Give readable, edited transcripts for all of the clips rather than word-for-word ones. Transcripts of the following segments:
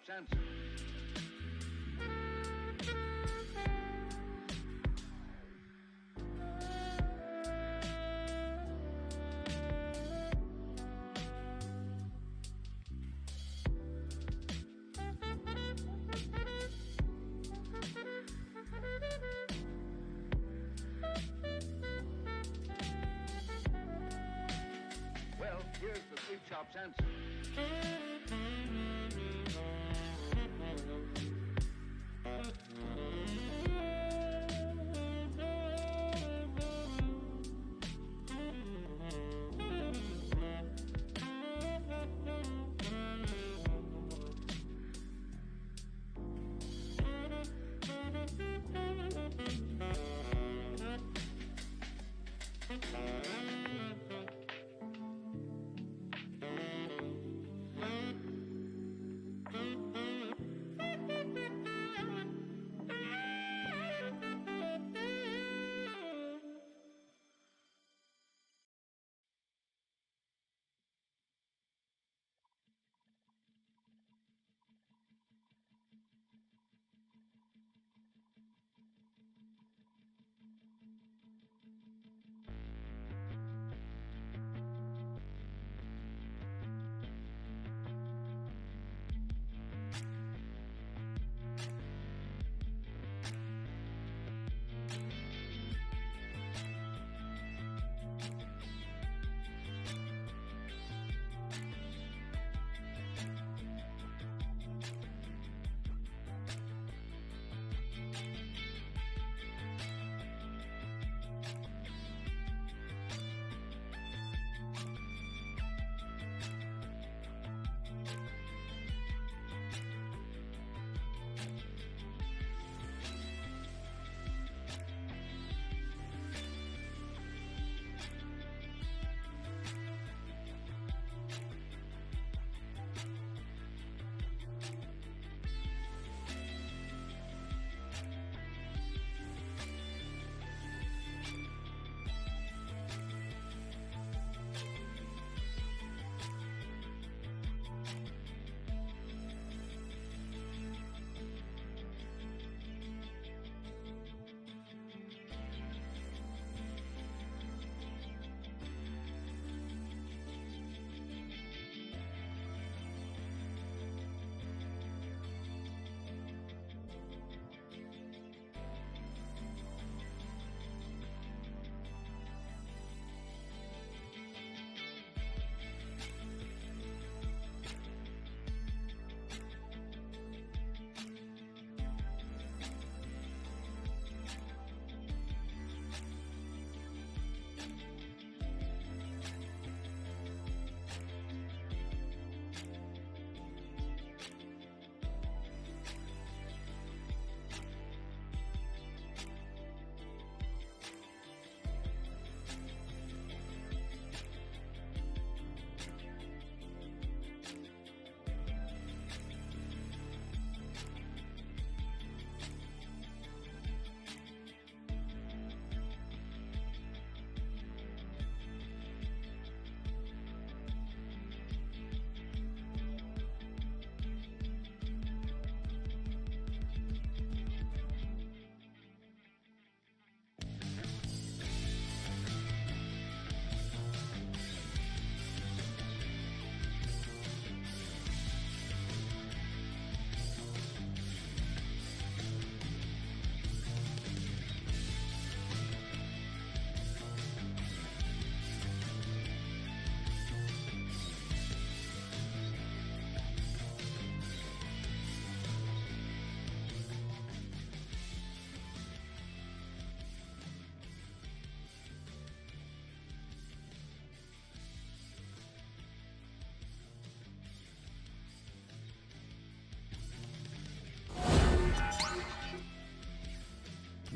chops answer. Well, here's the three chops answer.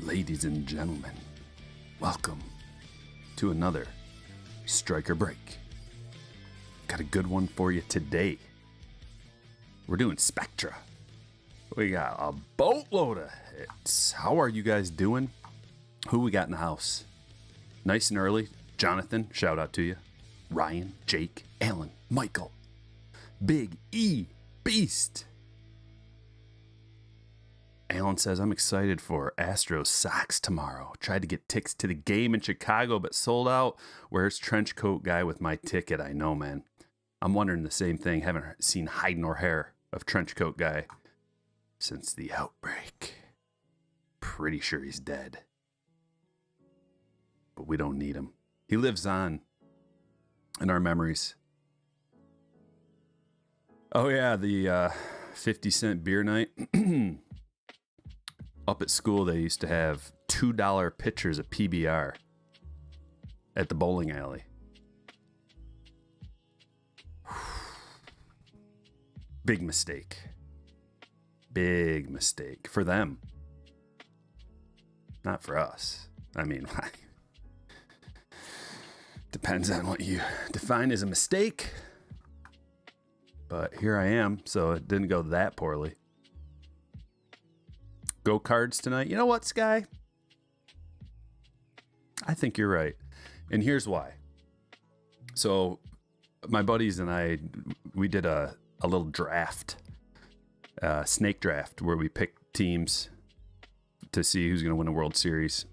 Ladies and gentlemen, welcome to another Striker Break. Got a good one for you today. We're doing Spectra. We got a boatload of hits. How are you guys doing? Who we got in the house? Nice and early. Jonathan, shout out to you. Ryan, Jake, Alan, Michael, Big E, Beast, Alan says, I'm excited for Astros Sox tomorrow. Tried to get tickets to the game in Chicago, but sold out. Where's trench coat guy with my ticket? I know, man. I'm wondering the same thing. Haven't seen hide nor hair of trench coat guy since the outbreak. Pretty sure he's dead. But we don't need him. He lives on in our memories. Oh, yeah, the 50-cent beer night. Up at school, they used to have $2 pitchers of PBR at the bowling alley. Big mistake. Big mistake for them. Not for us. I mean, depends on what you define as a mistake. But here I am, so it didn't go that poorly. Go Cards tonight. You know what, Sky? I think you're right. And here's why. So my buddies and I, we did a little draft, snake draft, where we picked teams to see who's going to win a World Series.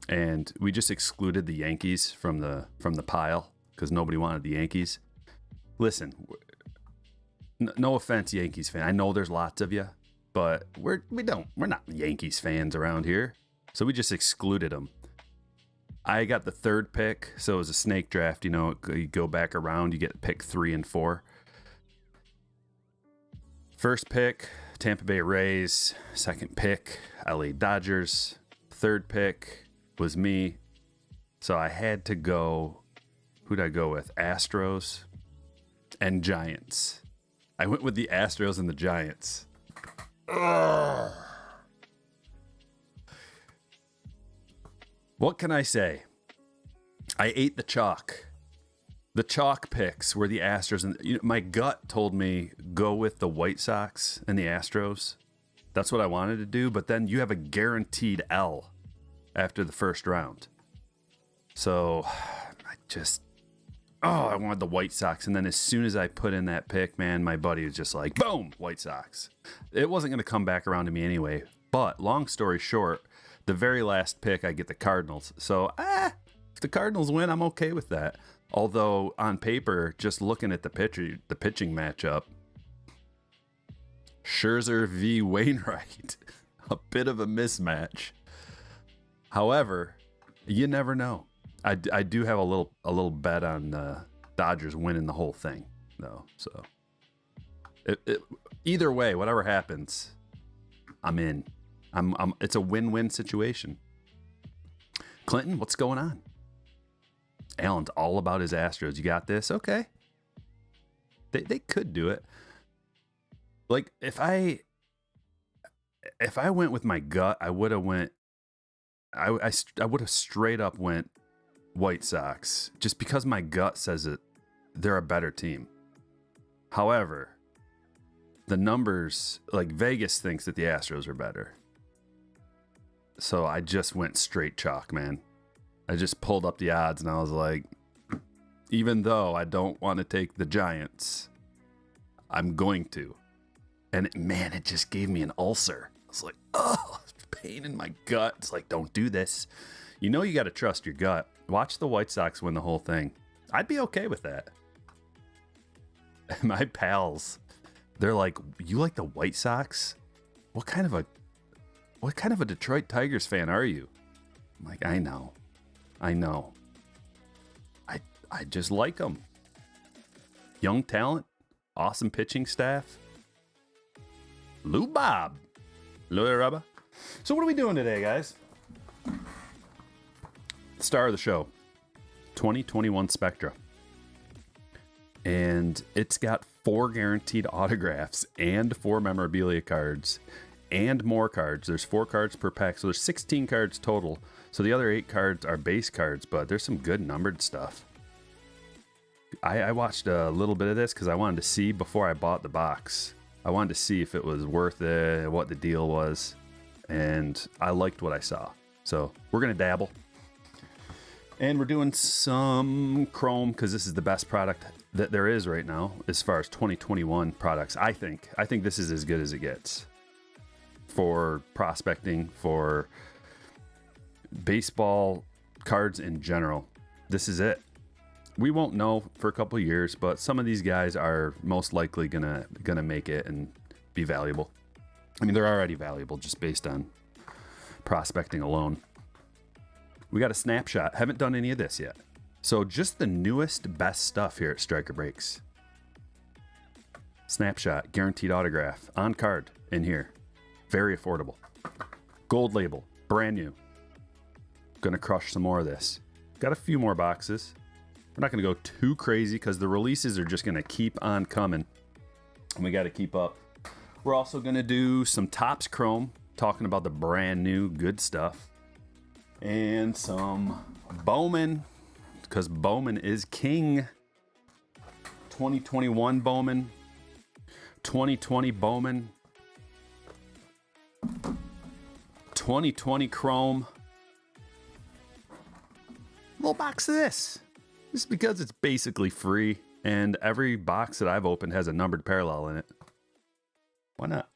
And we just excluded the Yankees from the pile because nobody wanted the Yankees. Listen, no offense, Yankees fan. I know there's lots of you, but we're not Yankees fans around here. So we just excluded them. I got the third pick, so it was a snake draft. You know, you go back around, you get pick 3 and 4. First pick, Tampa Bay Rays. Second pick, LA Dodgers. Third pick was me. So I had to go, who'd I go with? Astros and Giants. I went with the Astros and the Giants. Ugh. What can I say? I ate the chalk. The chalk picks were the Astros. And my gut told me go with the White Sox and the Astros. That's what I wanted to do. But then you have a guaranteed L after the first round. So I wanted the White Sox. And then as soon as I put in that pick, man, my buddy was just like, boom, White Sox. It wasn't going to come back around to me anyway. But long story short, the very last pick, I get the Cardinals. So, if the Cardinals win, I'm okay with that. Although, on paper, just looking at the pitching matchup, Scherzer v. Wainwright, a bit of a mismatch. However, you never know. I do have a little bet on the Dodgers winning the whole thing, though. So, either way, whatever happens, I'm in. It's a win-win situation. Clinton, what's going on? Alan's all about his Astros. You got this? Okay. They could do it. Like, if I went with my gut, I would have went. I would have straight up went White Sox, just because my gut says it. They're a better team. However, the numbers, like Vegas thinks that the Astros are better. So I just went straight chalk, man. I just pulled up the odds and I was like, even though I don't want to take the Giants, I'm going to. And it just gave me an ulcer. I was like, oh, pain in my gut. It's like, don't do this. You know you got to trust your gut. Watch the White Sox win the whole thing. I'd be okay with that. My pals, they're like, you like the White Sox? What kind of a Detroit Tigers fan are you? I'm like, I know. I just like them. Young talent, awesome pitching staff. Lou Bob. Louis Rubba. So what are we doing today, guys? Star of the show, 2021 Spectra. And it's got 4 guaranteed autographs and 4 memorabilia cards and more cards. There's 4 cards per pack, so there's 16 cards total. So the other 8 cards are base cards, but there's some good numbered stuff. I watched a little bit of this because I wanted to see before I bought the box. I wanted to see if it was worth it, what the deal was, and I liked what I saw. So we're going to dabble. And we're doing some Chrome because this is the best product that there is right now as far as 2021 products. I think this is as good as it gets. for prospecting, for baseball cards in general. This is it. We won't know for a couple of years, but some of these guys are most likely gonna make it and be valuable. I mean, they're already valuable just based on prospecting alone. We got a snapshot. Haven't done any of this yet. So just the newest, best stuff here at Striker Breaks. Snapshot, guaranteed autograph, on card in here. Very affordable. Gold label, brand new. Gonna crush some more of this. Got a few more boxes. We're not gonna go too crazy because the releases are just gonna keep on coming. And we gotta keep up. We're also gonna do some Topps Chrome, talking about the brand new good stuff. And some Bowman, because Bowman is king. 2021 Bowman. 2020 Bowman. 2020 Chrome. Little box of this. Just because it's basically free, and every box that I've opened has a numbered parallel in it. Why not?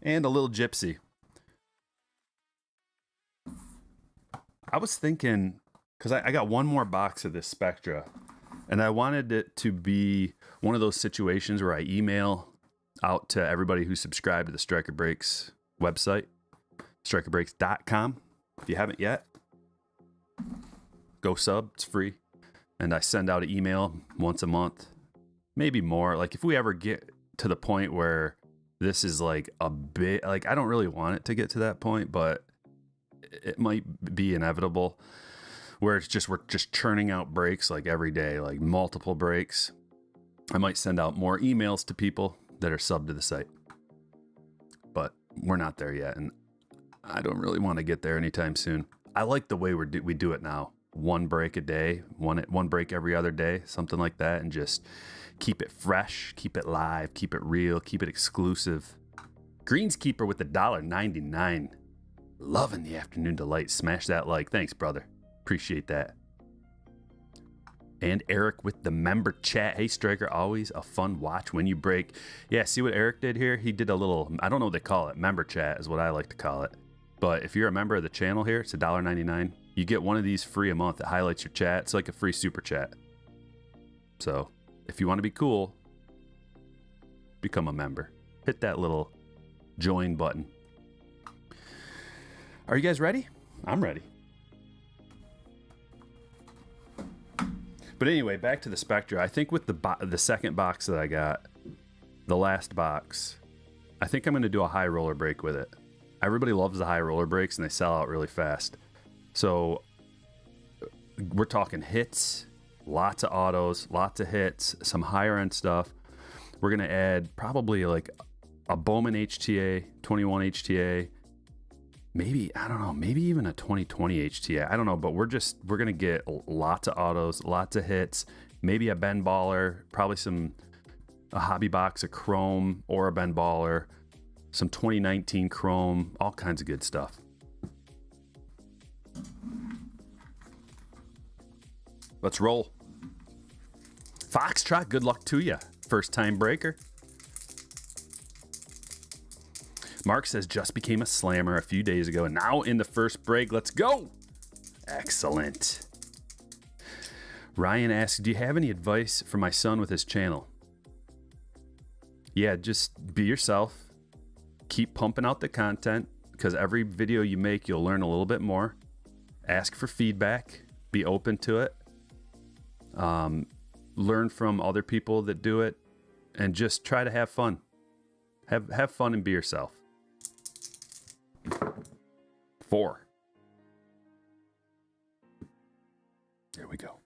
And a little gypsy. I was thinking, because I got one more box of this Spectra, and I wanted it to be one of those situations where I email out to everybody who subscribed to the Striker Breaks website, strikerbreaks.com. If you haven't yet, go sub, it's free. And I send out an email once a month, maybe more. Like if we ever get to the point where this is like a bit, like I don't really want it to get to that point, but it might be inevitable where it's just, we're just churning out breaks like every day, like multiple breaks. I might send out more emails to people that are subbed to the site, but we're not there yet. And I don't really want to get there anytime soon. I like the way we do it now. One break a day, one break every other day, something like that. And just keep it fresh, keep it live, keep it real, keep it exclusive. Greenskeeper with $1.99. Loving the afternoon delight. Smash that like. Thanks, brother. Appreciate that. And Eric with the member chat. Hey, Striker, always a fun watch when you break. Yeah, see what Eric did here? He did a little, I don't know what they call it. Member chat is what I like to call it. But if you're a member of the channel here, it's $1.99. You get one of these free a month that highlights your chat. It's like a free super chat. So if you want to be cool, become a member. Hit that little join button. Are you guys ready? I'm ready. But anyway, back to the Spectra. I think with the second box that I got, the last box, I think I'm going to do a high roller break with it. Everybody loves the high roller breaks and they sell out really fast. So we're talking hits, lots of autos, lots of hits, some higher end stuff. We're going to add probably like a Bowman HTA, 21 HTA, maybe, I don't know, maybe even a 2020 HTA. I don't know, but we're going to get lots of autos, lots of hits, maybe a Ben Baller, probably a hobby box of Chrome or a Ben Baller, some 2019 Chrome, all kinds of good stuff. Let's roll. Foxtrot, good luck to you. First time breaker. Mark says just became a slammer a few days ago and now in the first break. Let's go. Excellent. Ryan asks, do you have any advice for my son with his channel? Yeah, just be yourself. Keep pumping out the content because every video you make, you'll learn a little bit more. Ask for feedback. Be open to it. Learn from other people that do it and just try to have fun. Have fun and be yourself. 4. There we go.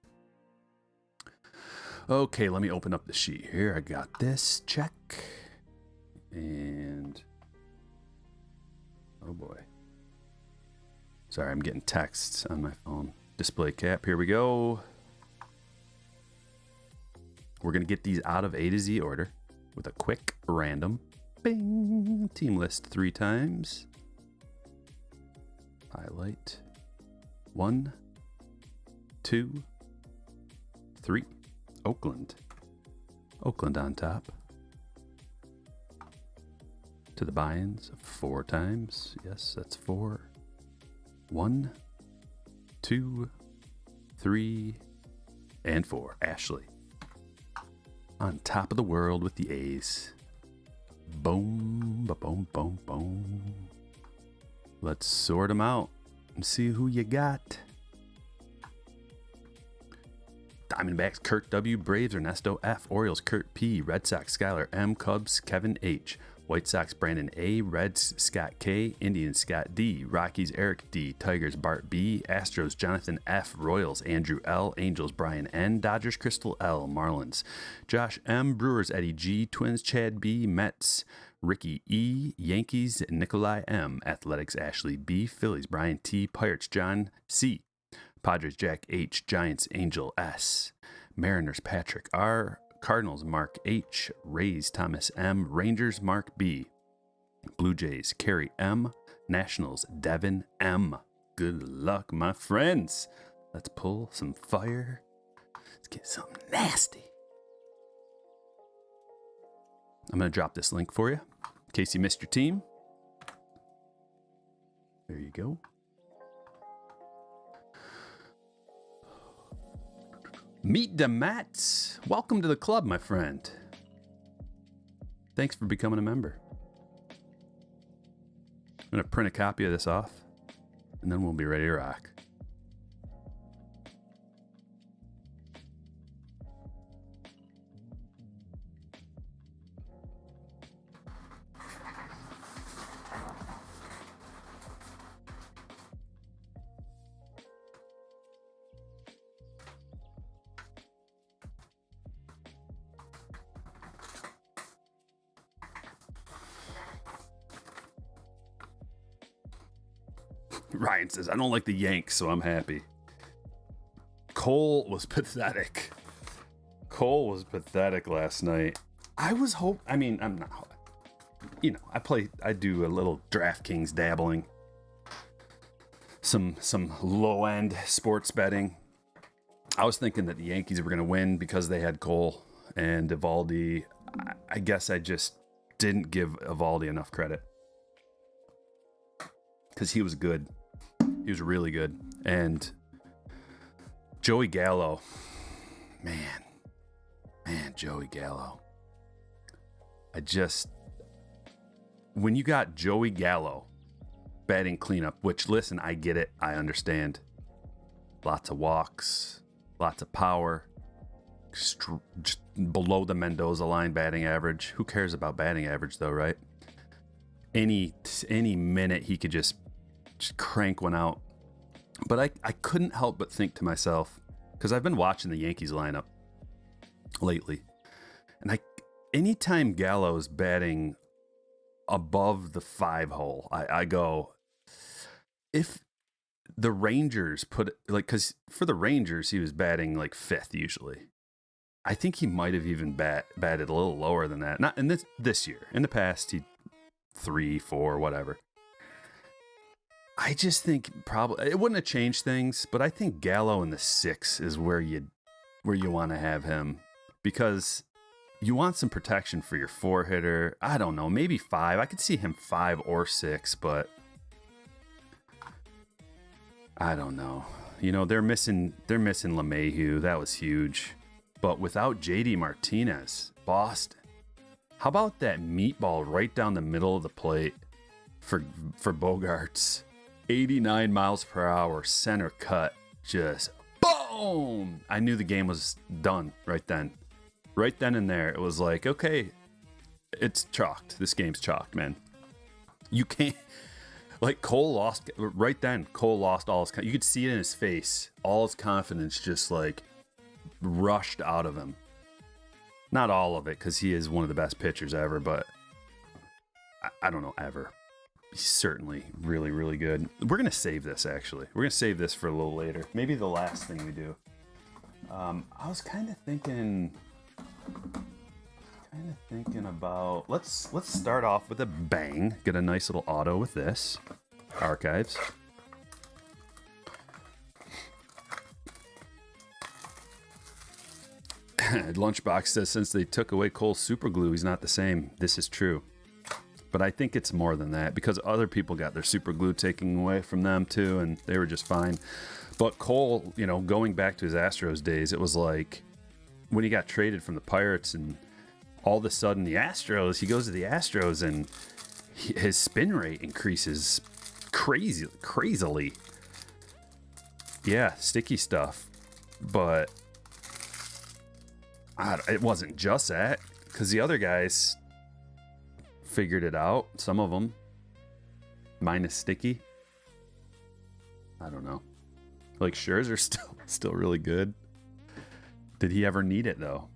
Okay, let me open up the sheet here. I got this. Check. And oh boy. Sorry, I'm getting texts on my phone. Display cap. Here we go. We're going to get these out of A to Z order with a quick random. Bing. Team list 3 times. Highlight. 1, 2, 3. Oakland. Oakland on top. to the buy-ins 4 times. Yes, that's 4. 1, 2, 3, and 4. Ashley. On top of the world with the A's. Boom, ba-boom, boom, boom. Let's sort them out and see who you got. Diamondbacks, Kurt W. Braves, Ernesto F. Orioles, Kurt P. Red Sox, Skylar M. Cubs, Kevin H. White Sox, Brandon A. Reds, Scott K. Indians, Scott D. Rockies, Eric D. Tigers, Bart B. Astros, Jonathan F. Royals, Andrew L. Angels, Brian N. Dodgers, Crystal L. Marlins, Josh M. Brewers, Eddie G. Twins, Chad B. Mets, Ricky E. Yankees, Nikolai M. Athletics, Ashley B. Phillies, Brian T. Pirates, John C. Padres, Jack H. Giants, Angel S. Mariners, Patrick R. Cardinals, Mark H. Rays, Thomas M. Rangers, Mark B. Blue Jays, Kerry M. Nationals, Devin M. Good luck, my friends. Let's pull some fire. Let's get something nasty. I'm going to drop this link for you in case you missed your team. There you go. Meet the Mats. Welcome to the club, my friend. Thanks for becoming a member. I'm going to print a copy of this off, and then we'll be ready to rock. Ryan says, I don't like the Yanks, so I'm happy. Cole was pathetic. Cole was pathetic last night. I'm not, I do a little DraftKings dabbling. Some low-end sports betting. I was thinking that the Yankees were going to win because they had Cole and Evaldi. I guess I just didn't give Evaldi enough credit. Because he was good. He was really good. And Joey Gallo. Man, Joey Gallo. When you got Joey Gallo batting cleanup, which, listen, I get it. I understand. Lots of walks, lots of power, just below the Mendoza line batting average. Who cares about batting average, though, right? Any minute he could just crank one out. But I couldn't help but think to myself, because I've been watching the Yankees lineup lately, and anytime Gallo's batting above the 5 hole, I go, if the Rangers because for the Rangers he was batting like 5th usually. I think he might have even batted a little lower than that. Not in this year. In the past, he 3, 4, whatever. I just think probably it wouldn't have changed things, but I think Gallo in the 6 is where you want to have him, because you want some protection for your 4 hitter. I don't know, maybe 5. I could see him 5 or 6, but I don't know. You know, they're missing LeMahieu. That was huge. But without JD Martinez, Boston, how about that meatball right down the middle of the plate for Bogarts? 89 miles per hour, center cut, just boom! I knew the game was done right then. Right then and there, it was like, okay, it's chalked. This game's chalked, man. You can't, like, Cole lost, right then, Cole lost all his, you could see it in his face, all his confidence just, like, rushed out of him. Not all of it, because he is one of the best pitchers ever, but I don't know, ever. He's certainly really, really good. We're going to save this, actually. We're going to save this for a little later. Maybe the last thing we do. I was kind of thinking about, let's start off with a bang. Get a nice little auto with this. Archives. Lunchbox says, since they took away Cole's super glue, he's not the same. This is true. But I think it's more than that because other people got their super glue taken away from them too, and they were just fine. But Cole, you know, going back to his Astros days, it was like when he got traded from the Pirates and all of a sudden the Astros, he goes to the Astros and his spin rate increases crazily. Yeah, sticky stuff. But it wasn't just that, because the other guys figured it out. Some of them, minus sticky. I don't know. Like Scherzer still really good. Did he ever need it though?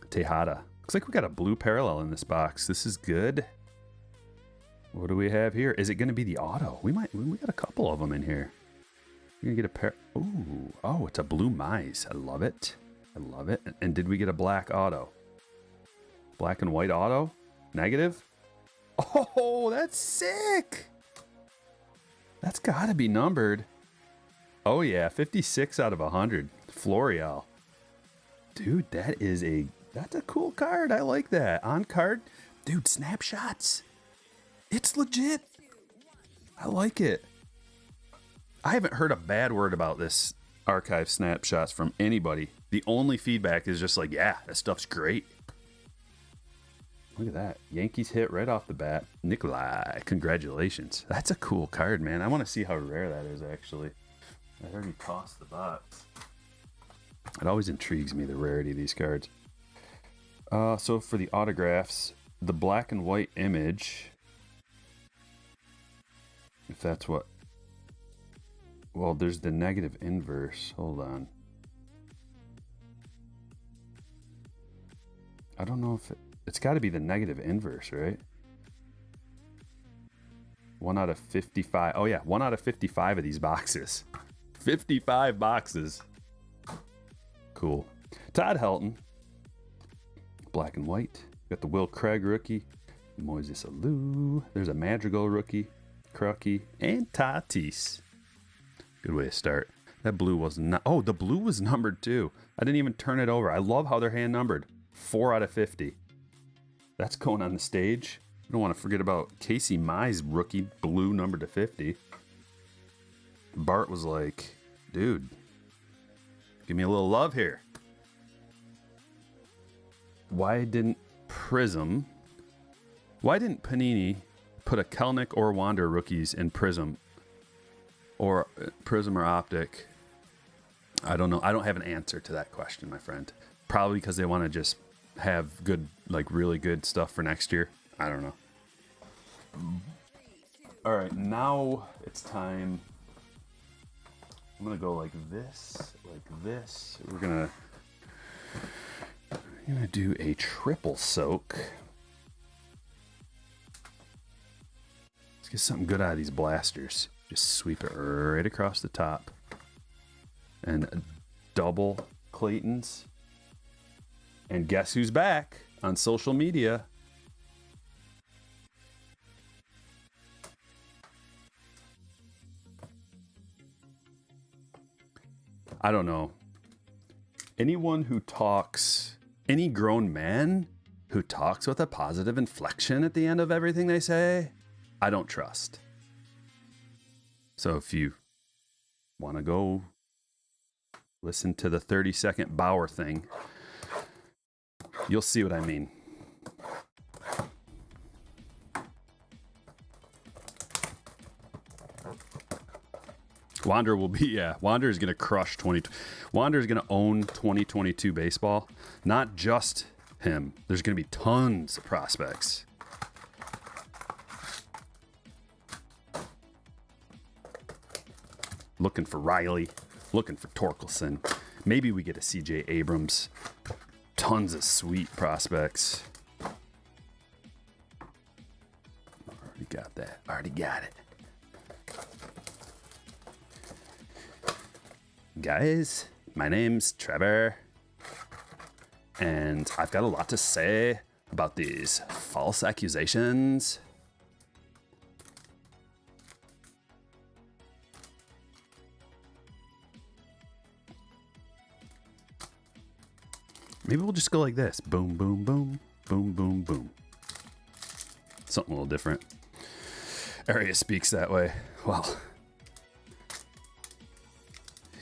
Tejada. Looks like we got a blue parallel in this box. This is good. What do we have here? Is it going to be the auto? We got a couple of them in here. We're going to get a pair. Ooh. Oh, it's a blue mice. I love it. I love it. And did we get a black auto? Black and white auto? Negative? Oh, that's sick. That's got to be numbered. Oh, yeah. 56 out of 100. Florial. Dude, that's a cool card. I like that. On card. Dude, snapshots. It's legit. I like it. I haven't heard a bad word about this archive snapshots from anybody. The only feedback is just like, yeah, that stuff's great. Look at that. Yankees hit right off the bat. Nikolai, congratulations. That's a cool card, man. I want to see how rare that is, actually. I already tossed the box. It always intrigues me, the rarity of these cards. So for the autographs, the black and white image, if that's what... Well, there's the negative inverse. Hold on. I don't know if it's got to be the negative inverse, right? 1 out of 55. Oh, yeah. 1 out of 55 of these boxes. 55 boxes. Cool. Todd Helton. Black and white. Got the Will Craig rookie. Moises Alou. There's a Madrigal rookie. Crucky. And Tatis. Good way to start. That blue was not... Oh, the blue was numbered too. I didn't even turn it over. I love how they're hand numbered. 4 out of 50. That's going on the stage. I don't want to forget about Casey Mize rookie blue numbered to 50. Bart was like, dude, give me a little love here. Why didn't Panini put a Kelnick or Wander rookies in Prism or Optic? I don't know. I don't have an answer to that question, my friend. Probably because they want to just have good, like really good stuff for next year. I don't know. All right, now it's time. I'm gonna go like this, like this. We're gonna do a triple soak. Let's get something good out of these blasters. Just sweep it right across the top. And double Claytons. And guess who's back on social media? I don't know. Anyone who talks, any grown man who talks with a positive inflection at the end of everything they say, I don't trust. So if you want to go listen to the 30-second Bauer thing, you'll see what I mean. Wander will be, yeah. Wander is going to crush Wander is going to own 2022 baseball. Not just him. There's going to be tons of prospects. Looking for Riley. Looking for Torkelson. Maybe we get a CJ Abrams. Tons of sweet prospects. Already got that. Already got it. Guys, my name's Trevor, and I've got a lot to say about these false accusations. Maybe we'll just go like this. Boom, boom, boom, boom, boom, boom. something a little different. Area speaks that way. Well,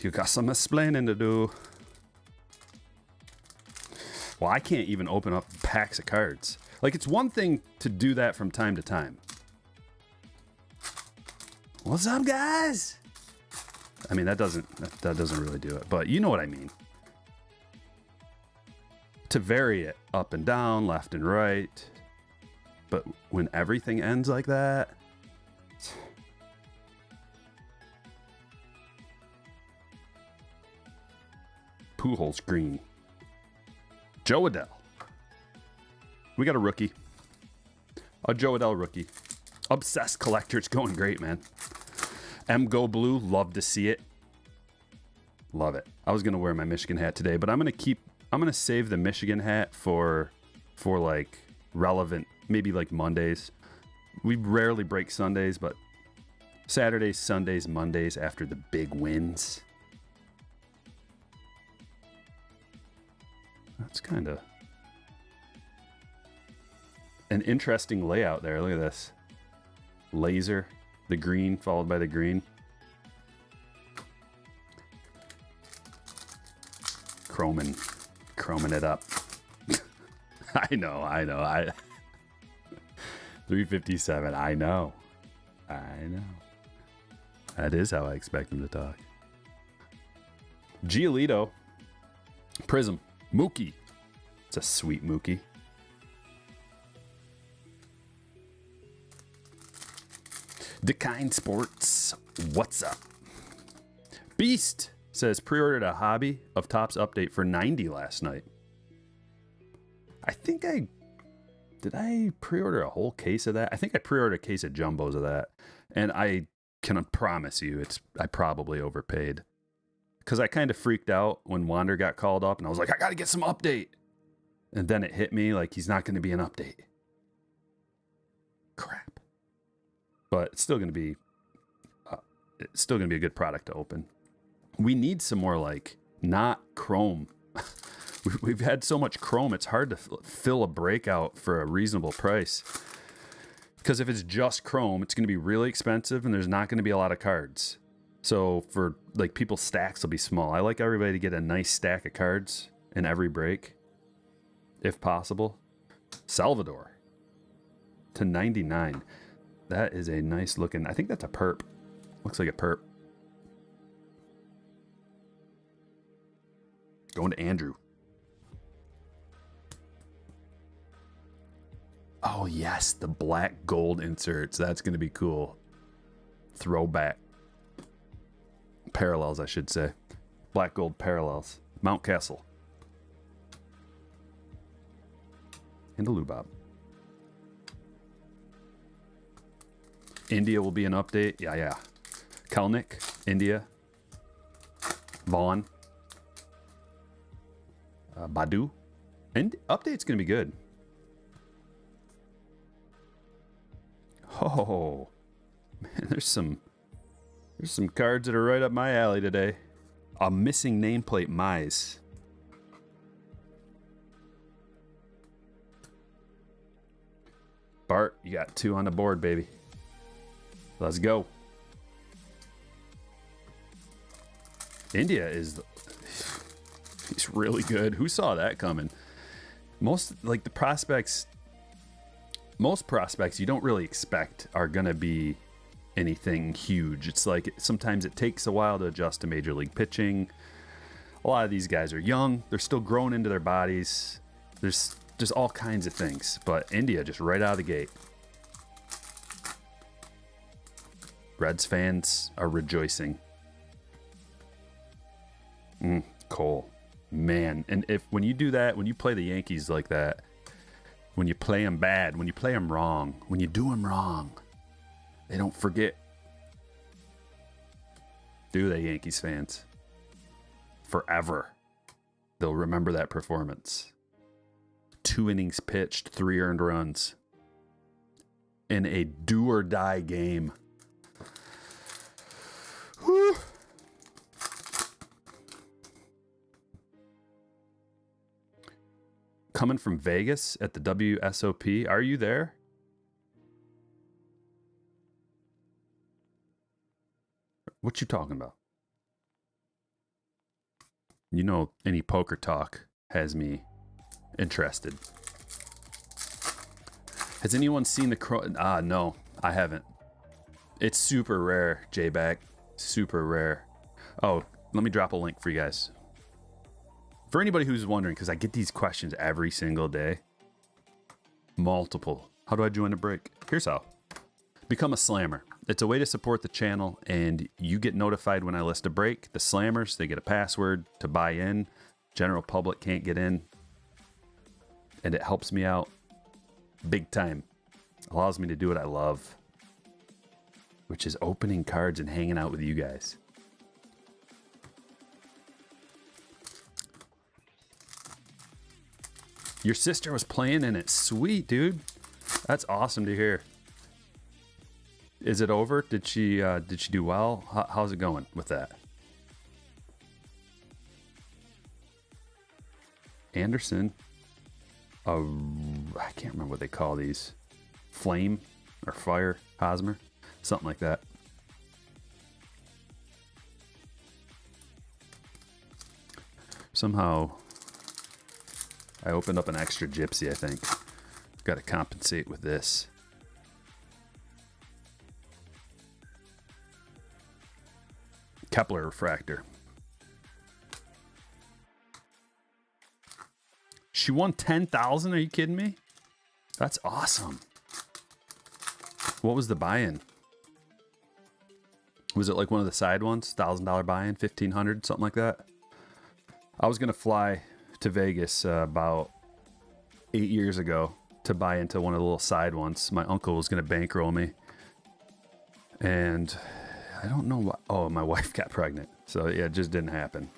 you got some explaining to do. Well, I can't even open up packs of cards. Like, it's one thing to do that from time to time. What's up, guys? I mean, that doesn't really do it, but you know what I mean. To vary it up and down, left and right. But when everything ends like that, Pujols green. Joe Adell. We got a rookie. A Joe Adell rookie. Obsessed collector. It's going great, man. M Go Blue. Love to see it. Love it. I was going to wear my Michigan hat today, but I'm going to save the Michigan hat for like relevant, maybe like Mondays. We rarely break Sundays, but Saturdays, Sundays, Mondays after the big wins. That's kind of an interesting layout there. Look at this. Laser, the green followed by the green. Chroming it up. I know. 357. I know. That is how I expect him to talk. Giolito. Prism. Mookie. It's a sweet Mookie. Dekine Sports. What's up? Beast says pre-ordered a Hobby of Topps update for 90 last night. I think did I pre-order a whole case of that? I think I pre-ordered a case of jumbos of that. And I can promise you I probably overpaid. Because I kind of freaked out when Wander got called up, and I was like, I got to get some update. And then it hit me like he's not going to be an update. Crap. But it's still going to be a good product to open. We need some more like not Chrome. We've had so much Chrome, it's hard to fill a breakout for a reasonable price. Because if it's just Chrome, it's going to be really expensive, and there's not going to be a lot of cards. So for like people's stacks will be small. I like everybody to get a nice stack of cards in every break, if possible. Salvador to 99. That is a nice looking. I think that's a perp. Looks like a perp. Going to Andrew. Oh yes, the black gold inserts. That's going to be cool. Throwback. Parallels, I should say. Black gold parallels. Mount Castle. And a Lubob. India will be an update. Yeah. Kelnick, India. Vaughn. Badu. And update's going to be good. Oh, man, there's some cards that are right up my alley today. A missing nameplate Mize. Bart, you got 2 on the board, baby. Let's go. India he's really good. Who saw that coming? Most prospects you don't really expect are going to be anything huge. It's like sometimes it takes a while to adjust to major league pitching. A lot of these guys are young. They're still growing into their bodies. There's all kinds of things. But India just right out of the gate. Reds fans are rejoicing. Cole. Man. And when you do that, when you play the Yankees like that, when you play them bad, when you play them wrong, when you do them wrong, they don't forget. Do they, Yankees fans? Forever. They'll remember that performance. 2 innings pitched, 3 earned runs. In a do or die game. Whew. Coming from Vegas at the WSOP. Are you there? What you talking about? You know, any poker talk has me interested. Has anyone seen the no, I haven't. It's super rare, J-Back. Super rare. Oh, let me drop a link for you guys. For anybody who's wondering, because I get these questions every single day. Multiple. How do I join a break? Here's how. Become a slammer. It's a way to support the channel, and you get notified when I list a break. The slammers, they get a password to buy in. General public can't get in. And it helps me out big time. Allows me to do what I love, which is opening cards and hanging out with you guys. Your sister was playing in it. Sweet, dude. That's awesome to hear. Is it over? Did she do well? How's it going with that? Anderson. I can't remember what they call these. Flame or fire, Hosmer, something like that. Somehow I opened up an extra gypsy, I think. Got to compensate with this. Kepler refractor. She won 10,000. Are you kidding me? That's awesome. What was the buy-in? Was it like one of the side ones? $1,000 buy-in, $1,500, something like that. I was gonna fly to Vegas about 8 years ago to buy into one of the little side ones. My uncle was gonna bankroll me, and I don't know what. Oh, my wife got pregnant, so yeah, it just didn't happen.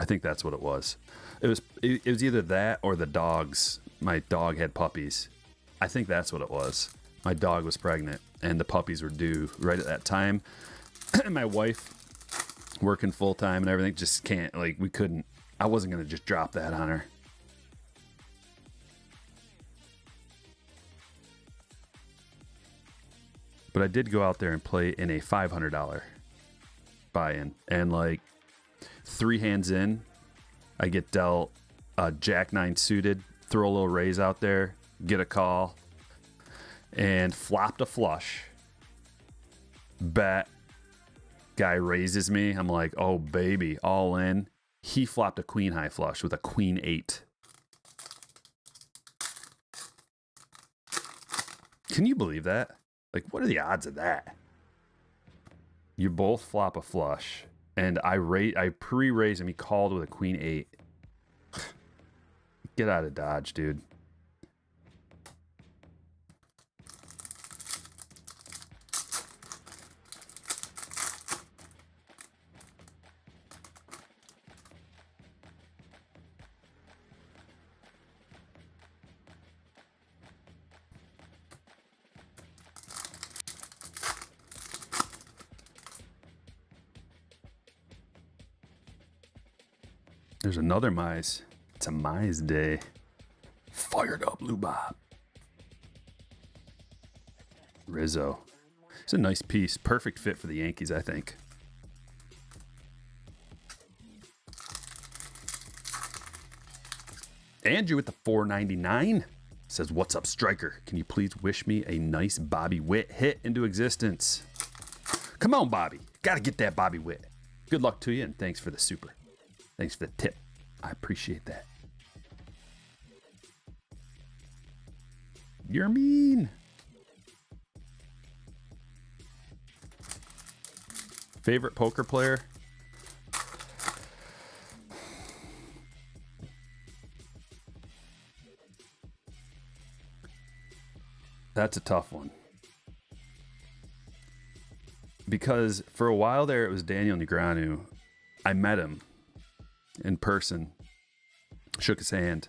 I think that's what it was. It was either that or the dogs. My dog had puppies. I think that's what it was. My dog was pregnant and the puppies were due right at that time. And my wife working full time and everything just can't, like, we couldn't. I wasn't going to just drop that on her. But I did go out there and play in a $500 buy-in, and like 3 hands in, I get dealt a Jack 9 suited, throw a little raise out there, get a call, and flopped a flush. Bet. Guy raises me. I'm like, oh baby, all in. He flopped a queen high flush with a queen 8. Can you believe that? Like, what are the odds of that? You both flop a flush, and I pre-raised him. He called with a queen 8. Get out of Dodge, dude. There's another Mize. It's a Mize day. Fired up, Blue Bob. Rizzo. It's a nice piece. Perfect fit for the Yankees, I think. Andrew with the $4.99 says, "What's up, Striker? Can you please wish me a nice Bobby Witt hit into existence?" Come on, Bobby. Got to get that Bobby Witt. Good luck to you, and thanks for the super. Thanks for the tip. I appreciate that. You're mean. Favorite poker player? That's a tough one. Because for a while there, it was Daniel Negreanu. I met him in person, shook his hand,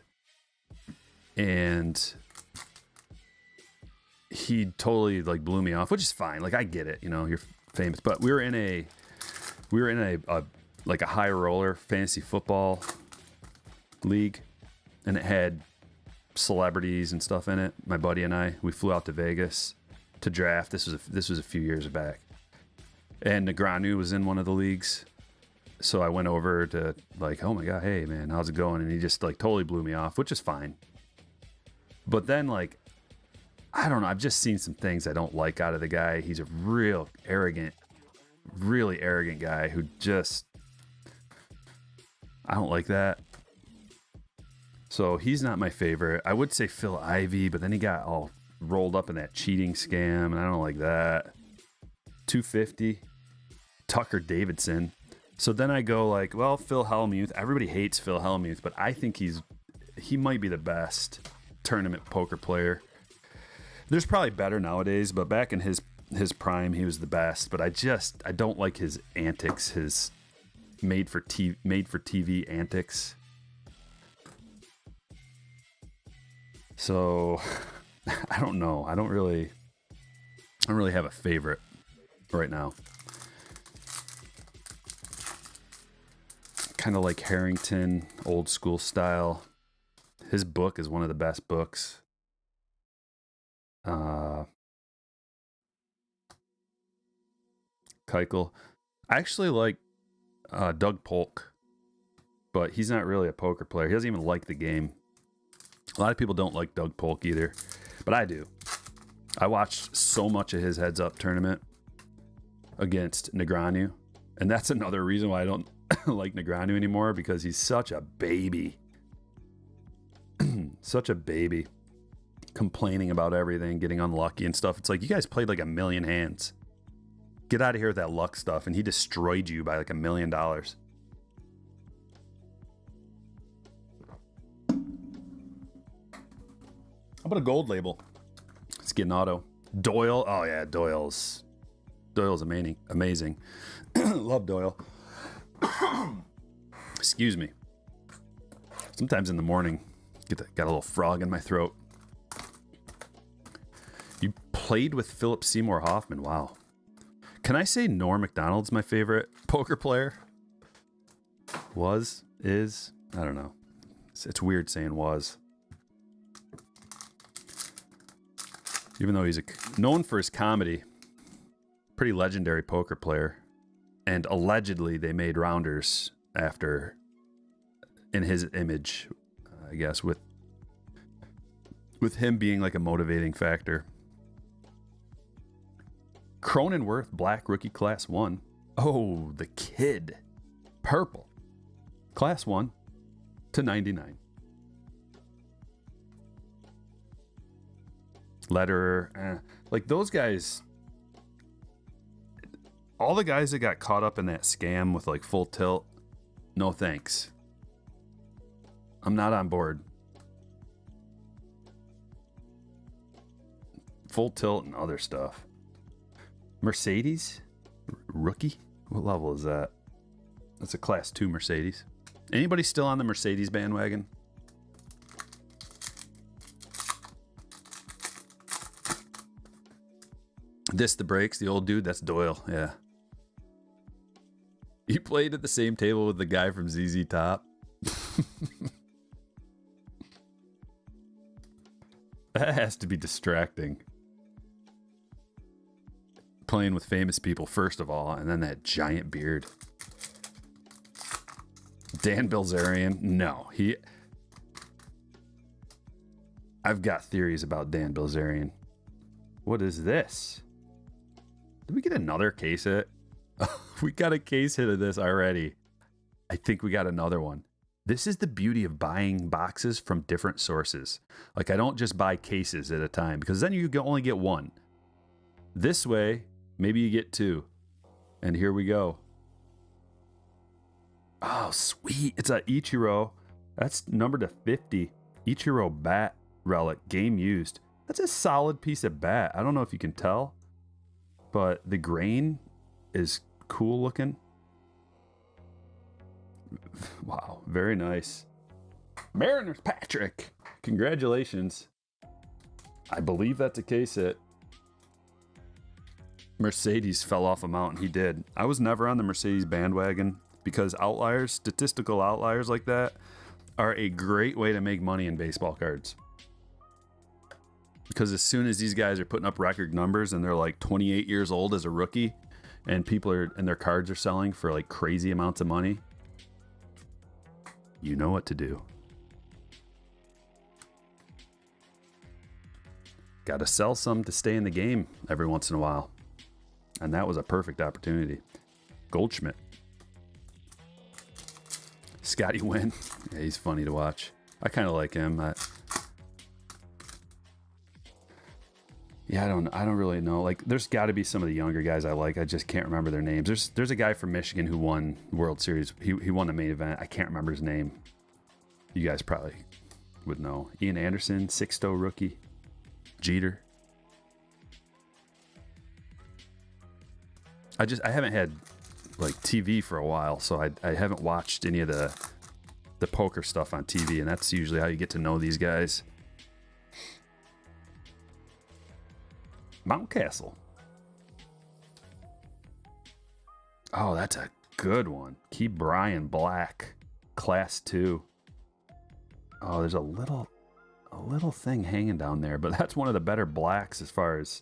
and he totally like blew me off, which is fine. Like, I get it, you know, you're famous, but we were in a like a high roller fantasy football league, and it had celebrities and stuff in it. My buddy and I, we flew out to Vegas to draft. This was a few years back, and Negreanu was in one of the leagues. So I went over to like, oh my God, hey man, how's it going? And he just like totally blew me off, which is fine. But then like, I don't know. I've just seen some things I don't like out of the guy. He's a really arrogant guy who just, I don't like that. So he's not my favorite. I would say Phil Ivey, but then he got all rolled up in that cheating scam, and I don't like that. 250, Tucker Davidson. So then I go like, well, Phil Hellmuth. Everybody hates Phil Hellmuth, but I think he might be the best tournament poker player. There's probably better nowadays, but back in his prime, he was the best. But I don't like his antics, his made for TV antics. So I don't know. I don't really have a favorite right now. Kind of like Harrington, old school style. His book is one of the best books. Keuchel. I actually like Doug Polk, but he's not really a poker player. He doesn't even like the game. A lot of people don't like Doug Polk either, but I do. I watched so much of his heads up tournament against Negreanu, and that's another reason why I don't like Negreanu anymore, because he's such a baby. Such a baby. Complaining about everything, getting unlucky and stuff. It's like, you guys played like 1 million hands. Get out of here with that luck stuff. And he destroyed you by like $1 million. How about a gold label? Let's get an auto. Doyle. Oh yeah, Doyle's amazing. Love Doyle. Excuse me. Sometimes in the morning, got a little frog in my throat. You played with Philip Seymour Hoffman. Wow. Can I say Norm Macdonald's my favorite poker player? Is? I don't know. It's weird saying was. Even though he's known for his comedy, pretty legendary poker player. And allegedly they made rounders in his image, I guess, with him being like a motivating factor. Cronenworth, black rookie, class 1. Oh, the kid. Purple. Class 1 to 99. Letterer. Like those guys, all the guys that got caught up in that scam with like full tilt, no thanks. I'm not on board. Full tilt and other stuff. Mercedes? Rookie? What level is that? That's a class 2 Mercedes. Anybody still on the Mercedes bandwagon? This the breaks, the old dude, that's Doyle, yeah. You played at the same table with the guy from ZZ Top. That has to be distracting. Playing with famous people, first of all, and then that giant beard. Dan Bilzerian, no. I've got theories about Dan Bilzerian. What is this? Did we get another case hit? We got a case hit of this already. I think we got another one. This is the beauty of buying boxes from different sources. Like, I don't just buy cases at a time, because then you only get one. This way, maybe you get two. And here we go. Oh, sweet. It's a Ichiro. That's numbered to 50. Ichiro bat relic, game used. That's a solid piece of bat. I don't know if you can tell, but the grain is cool looking. Wow, very nice. Mariners Patrick, congratulations. I believe that's a case hit. Mercedes fell off a mountain. He did. I was never on the Mercedes bandwagon because outliers, statistical outliers like that, are a great way to make money in baseball cards. Because as soon as these guys are putting up record numbers and they're like 28 years old as a rookie, and their cards are selling for like crazy amounts of money, you know what to do. Got to sell some to stay in the game every once in a while. And that was a perfect opportunity. Goldschmidt. Scotty Wynn. Yeah, he's funny to watch. I kind of like him. I don't really know. Like, there's got to be some of the younger guys I like. I just can't remember their names. There's a guy from Michigan who won World Series. He won the main event. I can't remember his name. You guys probably would know. Ian Anderson, Sixto rookie. Jeter. I haven't had like TV for a while, so I haven't watched any of the poker stuff on TV, and that's usually how you get to know these guys. Mountcastle. Oh, that's a good one. Key Brian Black, Class 2. Oh, there's a little thing hanging down there, but that's one of the better blacks as far as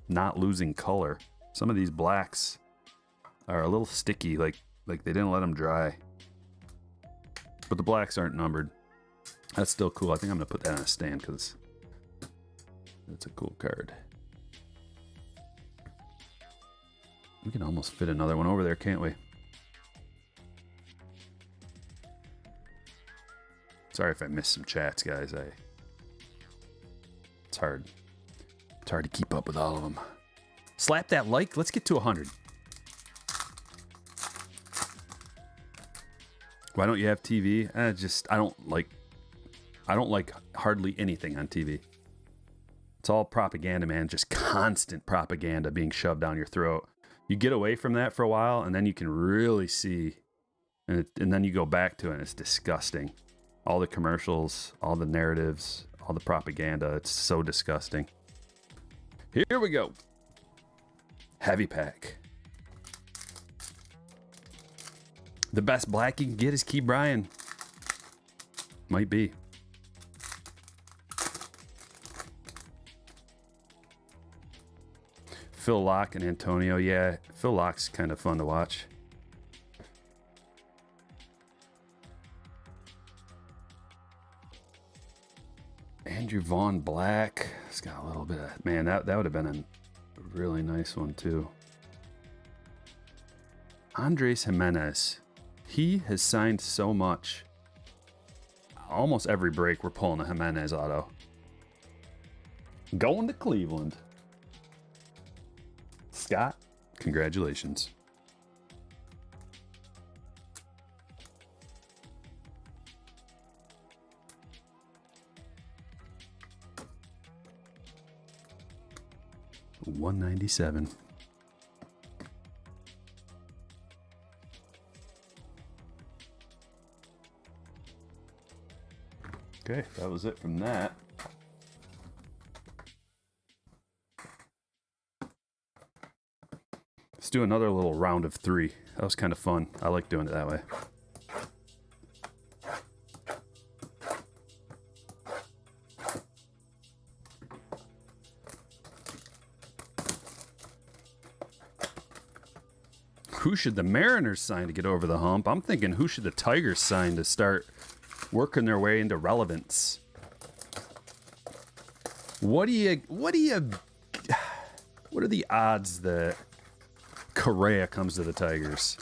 not losing color. Some of these blacks are a little sticky, like they didn't let them dry. But the blacks aren't numbered. That's still cool. I think I'm gonna put that on a stand because that's a cool card. We can almost fit another one over there, can't we? Sorry if I missed some chats, guys. It's hard. It's hard to keep up with all of them. Slap that like. Let's get to 100. Why don't you have TV? I don't like hardly anything on TV. It's all propaganda, man. Just constant propaganda being shoved down your throat. You get away from that for a while, and then you can really see, and then you go back to it, and it's disgusting. All the commercials, all the narratives, all the propaganda. It's so disgusting. Here we go. Heavy pack. The best black you can get is Key Brian. Might be. Phil Locke and Antonio. Yeah, Phil Locke's kind of fun to watch. Andrew Vaughn Black. It's got a little bit of... Man, that would have been a really nice one, too. Andres Jimenez. He has signed so much. Almost every break, we're pulling a Jimenez auto. Going to Cleveland. Scott, congratulations. $197. Okay, that was it from that. Let's do another little round of 3. That was kind of fun. I like doing it that way. Who should the Mariners sign to get over the hump? I'm thinking, who should the Tigers sign to start working their way into relevance? What are the odds that Correa comes to the Tigers?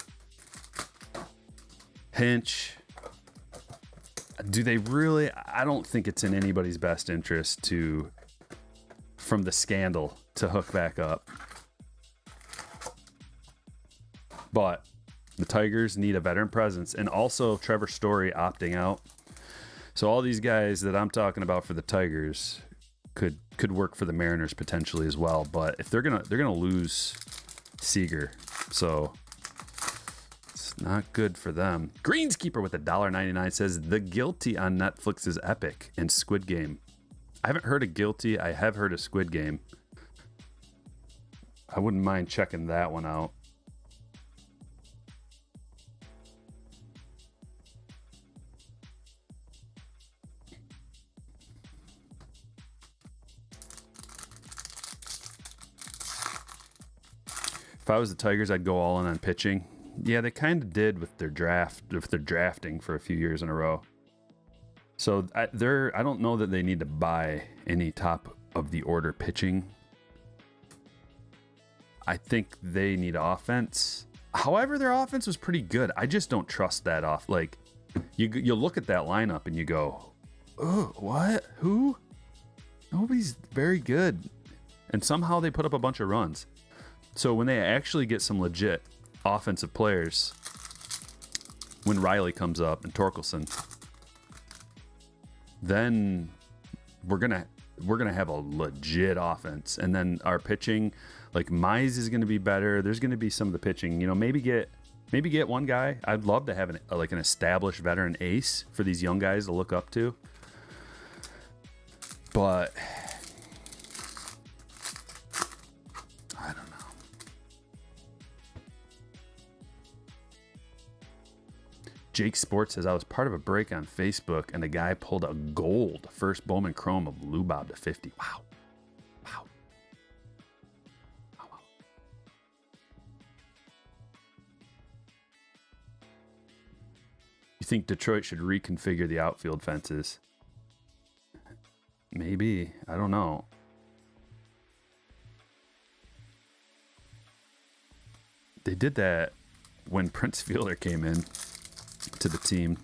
Hinch. Do they really? I don't think it's in anybody's best interest from the scandal, to hook back up. But the Tigers need a veteran presence, and also Trevor Story opting out. So all these guys that I'm talking about for the Tigers could work for the Mariners potentially as well. But if they're gonna lose Seager, so it's not good for them. Greenskeeper with $1.99 says The Guilty on Netflix is epic, and Squid Game. I haven't heard of Guilty. I have heard of Squid Game. I wouldn't mind checking that one out. If I was the Tigers, I'd go all in on pitching. Yeah, they kind of did with their drafting for a few years in a row. So I don't know that they need to buy any top of the order pitching. I think they need offense. However, their offense was pretty good. I just don't trust that off. Like, you look at that lineup and you go, oh, what? Who? Nobody's very good. And somehow they put up a bunch of runs. So when they actually get some legit offensive players, when Riley comes up and Torkelson, then we're gonna have a legit offense. And then our pitching, like Mize is gonna be better. There's gonna be some of the pitching, maybe get one guy. I'd love to have an established veteran ace for these young guys to look up to. But I don't know. Jake Sports says, I was part of a break on Facebook and a guy pulled a gold first Bowman Chrome of Lubob to 50. Wow. You think Detroit should reconfigure the outfield fences? Maybe. I don't know. They did that when Prince Fielder came in to the team.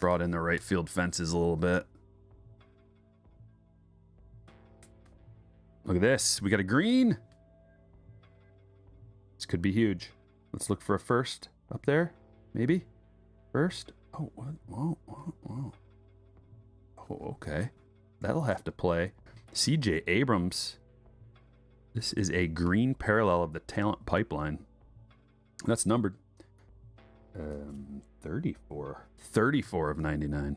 Brought in the right field fences a little bit. Look at this. We got a green. This could be huge. Let's look for a first up there. Maybe. First. Oh, what? Whoa. Oh, okay. That'll have to play. CJ Abrams. This is a green parallel of the talent pipeline. That's numbered. 34. 34 of 99.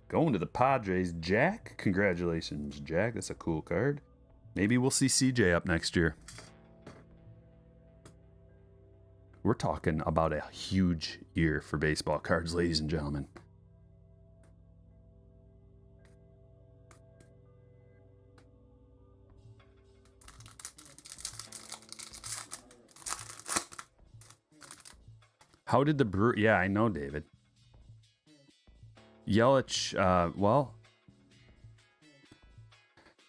Going to the Padres, Jack. Congratulations, Jack. That's a cool card. Maybe we'll see CJ up next year. We're talking about a huge year for baseball cards, ladies and gentlemen. How did the Brewer... Yeah, I know, David. Yelich, well...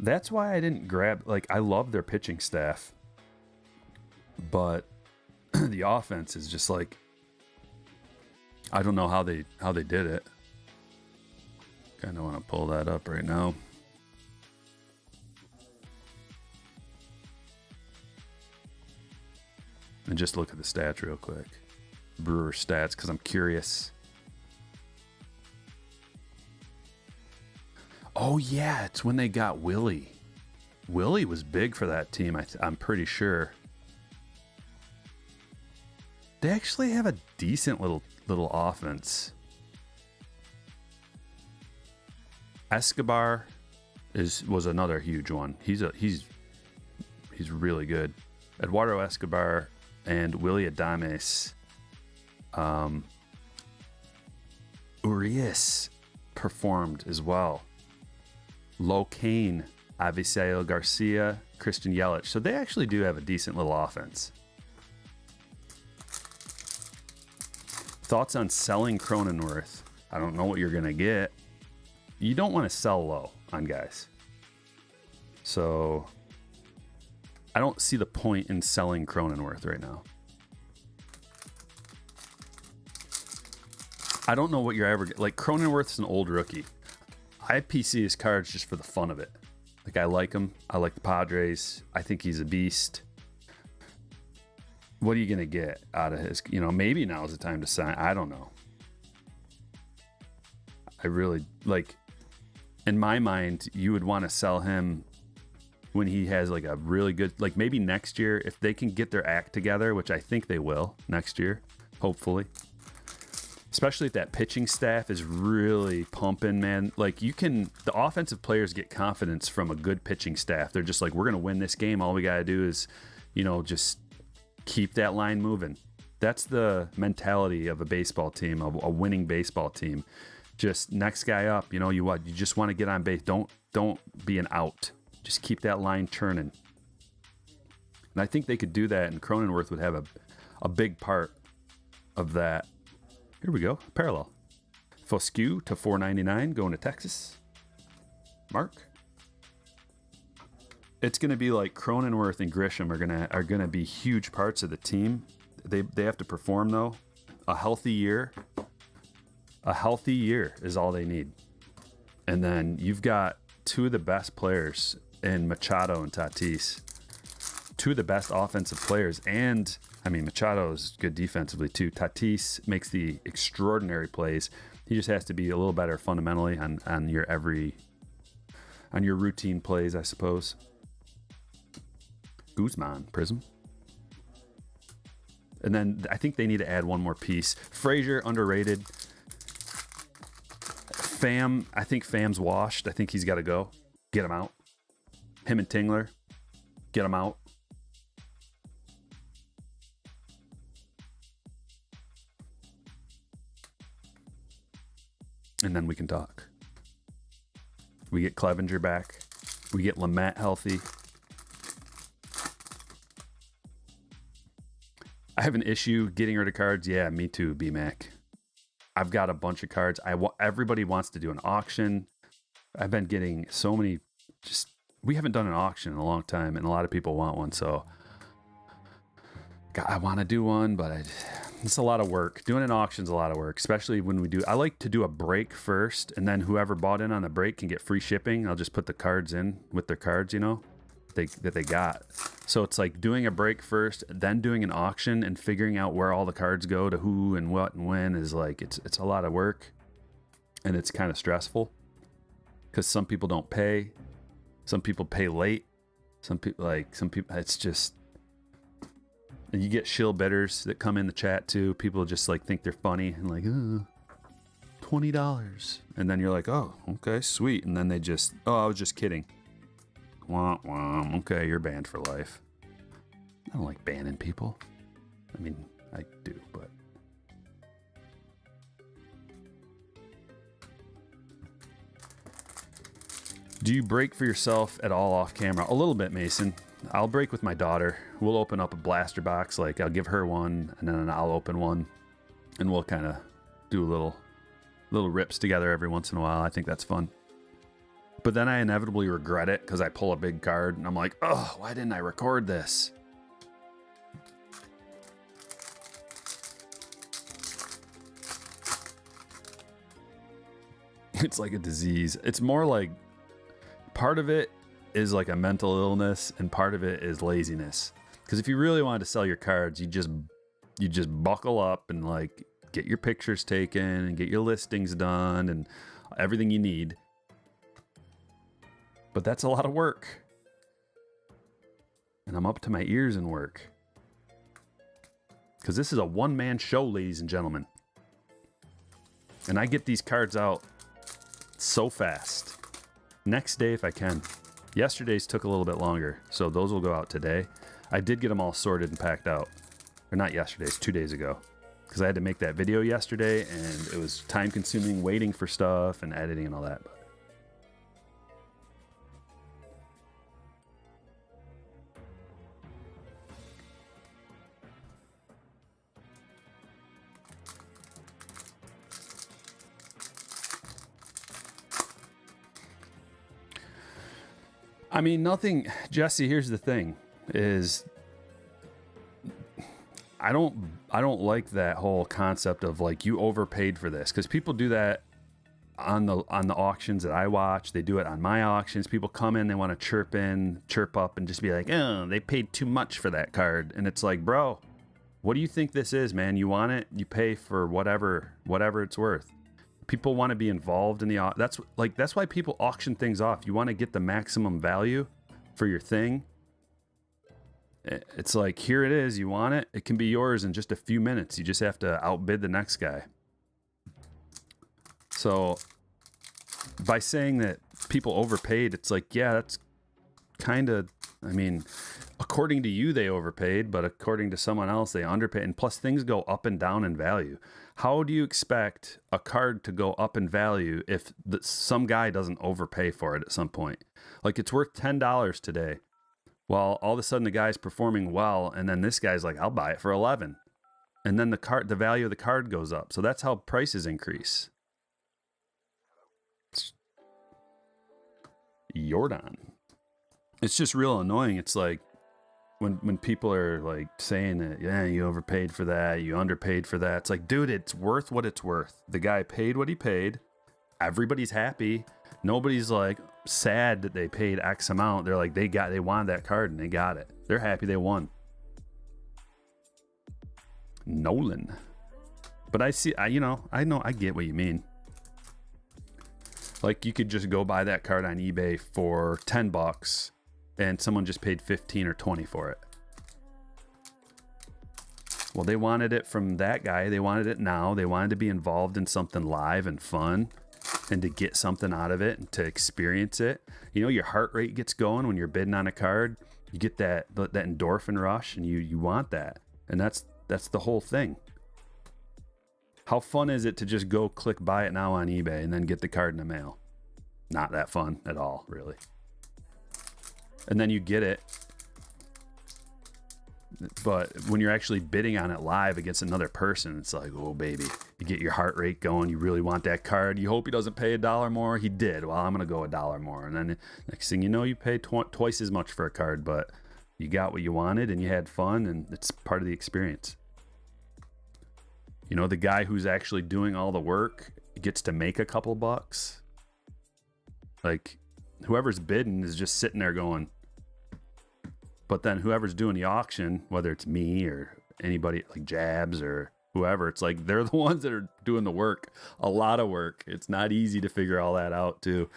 That's why I didn't grab... Like, I love their pitching staff. But the offense is just like... I don't know how they did it. Kind of want to pull that up right now. And just look at the stats real quick. Brewer stats, because I'm curious. Oh yeah, it's when they got Willie. Willie was big for that team. I'm pretty sure. They actually have a decent little offense. Escobar was another huge one. He's really good. Eduardo Escobar and Willie Adames. Urias performed as well. Locane, Avisail Garcia, Christian Yelich. So they actually do have a decent little offense. Thoughts on selling Cronenworth? I don't know what you're going to get. You don't want to sell low on guys. So I don't see the point in selling Cronenworth right now. I don't know what you're ever... Like, Cronenworth's an old rookie. I PC his cards just for the fun of it. Like, I like him. I like the Padres. I think he's a beast. What are you going to get out of his... maybe now is the time to sign. I don't know. I really... Like, in my mind, you would want to sell him when he has, like, a really good... Like, maybe next year, if they can get their act together, which I think they will next year, hopefully. Especially if that pitching staff is really pumping, man. Like, the offensive players get confidence from a good pitching staff. They're just like, we're going to win this game. All we got to do is, just keep that line moving. That's the mentality of a baseball team, a winning baseball team. Just next guy up, you just want to get on base. Don't don't be an out. Just keep that line churning. And I think they could do that, and Cronenworth would have a big part of that. Here we go. Parallel. Foscue to $4.99 going to Texas. Mark. It's going to be like Cronenworth and Grisham are gonna be huge parts of the team. They have to perform though. A healthy year is all they need. And then you've got two of the best players in Machado and Tatis. Two of the best offensive players, and I mean Machado is good defensively too. Tatis makes the extraordinary plays. He just has to be a little better fundamentally on your routine plays, I suppose. Guzman, Prism. And then I think they need to add one more piece. Frazier, underrated. Pham, I think Pham's washed. I think he's got to go. Get him out. Him and Tingler, get him out. And then we can talk. We get Clevenger back. We get Lamet healthy. I have an issue getting rid of cards. Yeah, me too, B-Mac. I've got a bunch of cards. Everybody wants to do an auction. I've been getting so many. We haven't done an auction in a long time, and a lot of people want one. So I want to do one, but it's a lot of work. Doing an auction is a lot of work, especially when we do. I like to do a break first, and then whoever bought in on the break can get free shipping. I'll just put the cards in with their cards, that they got. So it's like doing a break first, then doing an auction, and figuring out where all the cards go to who and what and when is like it's a lot of work, and it's kind of stressful because some people don't pay, some people pay late, some people it's just. And you get shill bidders that come in the chat too. People just like think they're funny and like, $20. And then you're like, oh, okay, sweet. And then they just, I was just kidding. Wah, wah. Okay, you're banned for life. I don't like banning people. I mean, I do, but. Do you break for yourself at all off camera? A little bit, Mason. I'll break with my daughter. We'll open up a blaster box. Like I'll give her one and then I'll open one and we'll kind of do little rips together every once in a while. I think that's fun. But then I inevitably regret it because I pull a big card and I'm like, oh, why didn't I record this? It's like a disease. It's more like part of it is like a mental illness and part of it is laziness. Because if you really wanted to sell your cards, you just buckle up and like get your pictures taken and get your listings done and everything you need. But that's a lot of work. And I'm up to my ears in work. Because this is a one-man show, ladies and gentlemen. And I get these cards out so fast. Next day if I can. Yesterday's took a little bit longer, so those will go out today. I did get them all sorted and packed out. Or not yesterday's, 2 days ago. Because I had to make that video yesterday, and it was time-consuming waiting for stuff and editing and all that. I mean, nothing, Jesse, here's the thing, is I don't like that whole concept of like you overpaid for this, because people do that on the auctions that I watch. They do it on my auctions. People come in, they want to chirp up and just be like, oh, they paid too much for that card. And it's like, bro, what do you think this is, man? You want it, you pay for whatever it's worth. People want to be involved in the that's why people auction things off. You want to get the maximum value for your thing. It's like, here it is, you want it, it can be yours in just a few minutes. You just have to outbid the next guy. So by saying that people overpaid, it's like, yeah, that's kind of, I mean, a according to you, they overpaid, but according to someone else, they underpaid. And plus, things go up and down in value. How do you expect a card to go up in value if some guy doesn't overpay for it at some point? Like, it's worth $10 today. Well, all of a sudden, the guy's performing well, and then this guy's like, I'll buy it for 11. And then the value of the card goes up. So that's how prices increase. Jordan. It's just real annoying. It's like when people are like saying that, yeah, you overpaid for that, you underpaid for that. It's like, dude, it's worth what it's worth. The guy paid what he paid. Everybody's happy. Nobody's like sad that they paid X amount. They're like, they wanted that card and they got it. They're happy they won. Nolan. But I get what you mean. Like, you could just go buy that card on eBay for $10 and someone just paid 15 or 20 for it. Well, they wanted it from that guy. They wanted it now. They wanted to be involved in something live and fun and to get something out of it and to experience it. You know, your heart rate gets going when you're bidding on a card. You get that endorphin rush, and you want that. And that's the whole thing. How fun is it to just go click buy it now on eBay and then get the card in the mail? Not that fun at all, really. And then you get it. But when you're actually bidding on it live against another person, it's like, oh, baby. You get your heart rate going. You really want that card. You hope he doesn't pay $1 more. He did. Well, I'm going to go $1 more. And then next thing you know, you pay twice as much for a card, but you got what you wanted and you had fun, and it's part of the experience. You know, the guy who's actually doing all the work gets to make a couple bucks. Like, whoever's bidding is just sitting there going. But then whoever's doing the auction, whether it's me or anybody like Jabs or whoever, it's like they're the ones that are doing the work. A lot of work. It's not easy to figure all that out, too.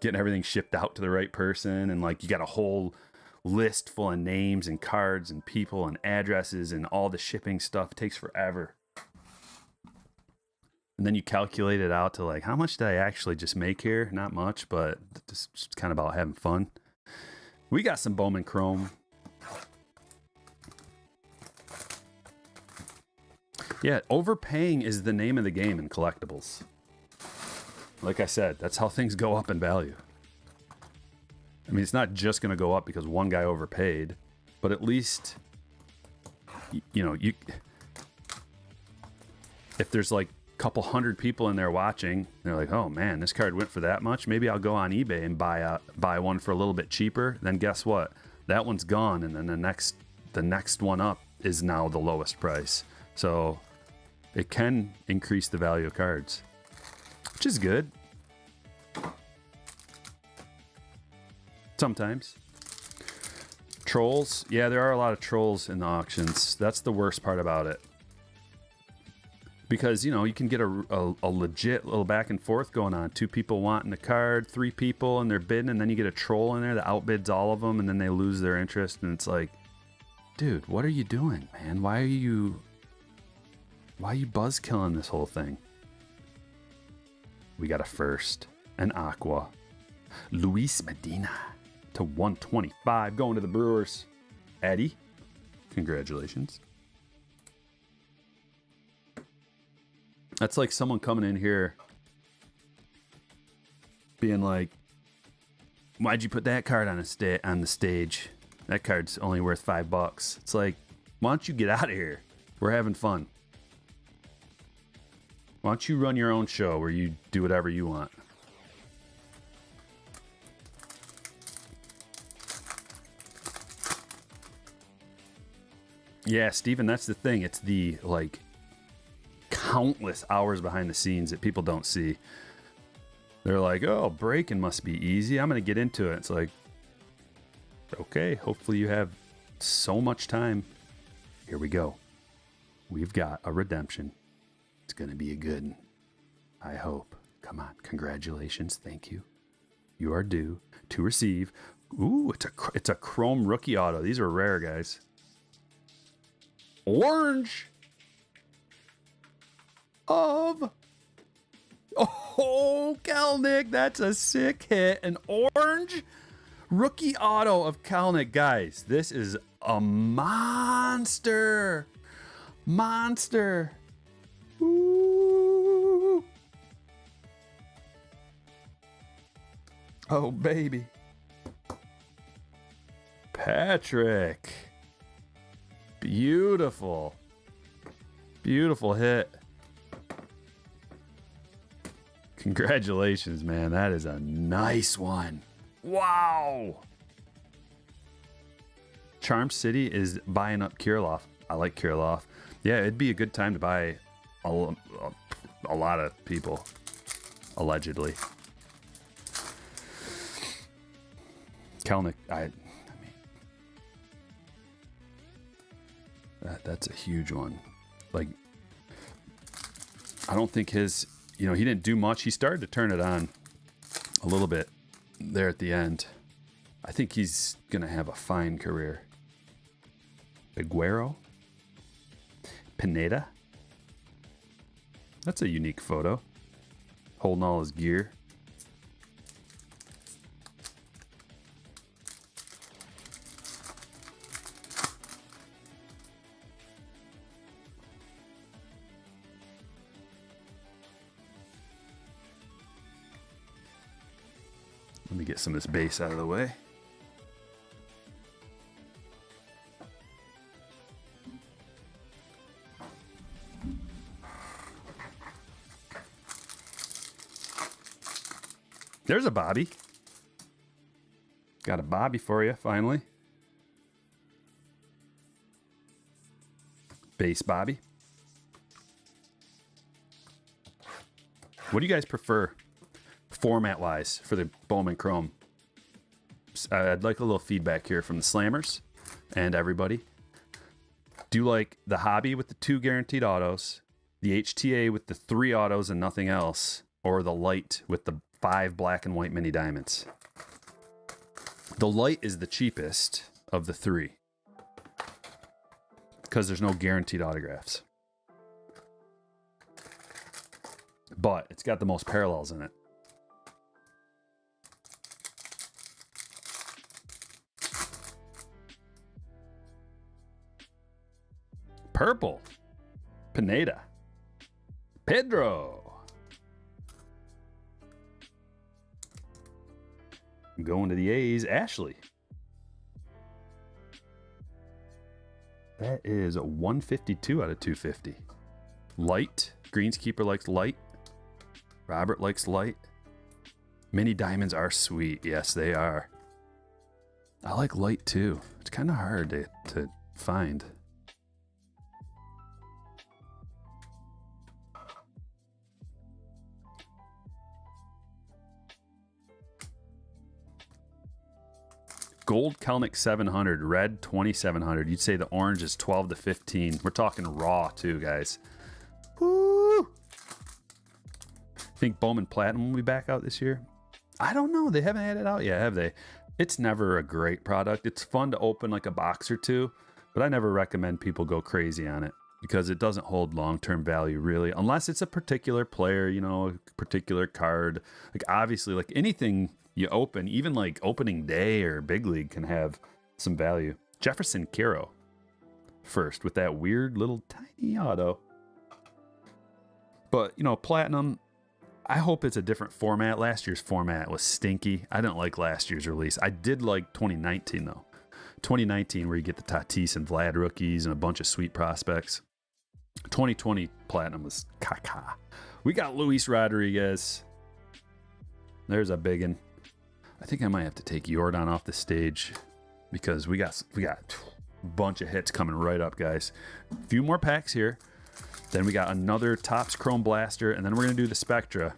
Getting everything shipped out to the right person. And like, you got a whole list full of names and cards and people and addresses and all the shipping stuff. It takes forever. And then you calculate it out to like, how much did I actually just make here? Not much, but just kind of about having fun. We got some Bowman Chrome. Yeah, overpaying is the name of the game in collectibles. Like I said, that's how things go up in value. I mean, it's not just going to go up because one guy overpaid, but at least, if there's like couple hundred people in there watching, they're like, oh man, this card went for that much. Maybe I'll go on eBay and buy one for a little bit cheaper. Then guess what? That one's gone, and then the next one up is now the lowest price. So it can increase the value of cards, which is good. Sometimes. Trolls. Yeah, there are a lot of trolls in the auctions. That's the worst part about it. Because, you can get a legit little back and forth going on. 2 people wanting a card, 3 people, and they're bidding, and then you get a troll in there that outbids all of them, and then they lose their interest, and it's like, dude, what are you doing, man? Why are you buzzkilling this whole thing? We got a first, an Aqua. Luis Medina to 125, going to the Brewers. Eddie, congratulations. That's like someone coming in here being like, why'd you put that card on the stage? That card's only worth $5. It's like, why don't you get out of here? We're having fun. Why don't you run your own show where you do whatever you want? Yeah, Steven, that's the thing. It's the, like, countless hours behind the scenes that people don't see. They're like, oh, breaking must be easy. I'm going to get into it. It's like, okay, hopefully you have so much time. Here we go. We've got a redemption. It's going to be a good one. I hope. Come on. Congratulations. Thank you. You are due to receive. Ooh, it's a Chrome rookie auto. These are rare, guys. Orange of... Oh, Kelnick, that's a sick hit. An orange rookie auto of Kelnick. Guys, this is a monster. Monster. Ooh. Oh, baby. Patrick. Beautiful. Beautiful hit. Congratulations, man. That is a nice one. Wow. Charm City is buying up Kirilov. I like Kirilov. Yeah, it'd be a good time to buy a lot of people, allegedly. Kelnick, I mean, that's a huge one. Like, I don't think his, he didn't do much. He started to turn it on a little bit there at the end. I think he's going to have a fine career. Aguero. Pineda. That's a unique photo. Holding all his gear. Let me get some of this base out of the way. There's a Bobby. Got a Bobby for you, finally. Base Bobby. What do you guys prefer, format-wise, for the Bowman Chrome? I'd like a little feedback here from the Slammers and everybody. Do you like the Hobby with the 2 guaranteed autos, the HTA with the 3 autos and nothing else, or the Light with the 5 black and white mini diamonds? The Light is the cheapest of the 3 because there's no guaranteed autographs. But it's got the most parallels in it. Purple. Pineda. Pedro. Going to the A's, Ashley. That is a 152 out of 250. Light. Greenskeeper likes light. Robert likes light. Mini diamonds are sweet. Yes, they are. I like light too. It's kind of hard to find. Gold Kelnick 700, red 2700. You'd say the orange is 12 to 15. We're talking raw too, guys. Woo! Think Bowman Platinum will be back out this year? I don't know. They haven't had it out yet, have they? It's never a great product. It's fun to open like a box or two, but I never recommend people go crazy on it because it doesn't hold long-term value really, unless it's a particular player, a particular card. Like obviously, like anything you open, even like opening day or big league, can have some value. Jefferson Ichiro first with that weird little tiny auto. But, Platinum, I hope it's a different format. Last year's format was stinky. I didn't like last year's release. I did like 2019, though. 2019, where you get the Tatis and Vlad rookies and a bunch of sweet prospects. 2020 Platinum was caca. We got Luis Rodriguez. There's a biggin. I think I might have to take Jordan off the stage because we got a bunch of hits coming right up, guys. A few more packs here. Then we got another Topps Chrome Blaster, and then we're going to do the Spectra.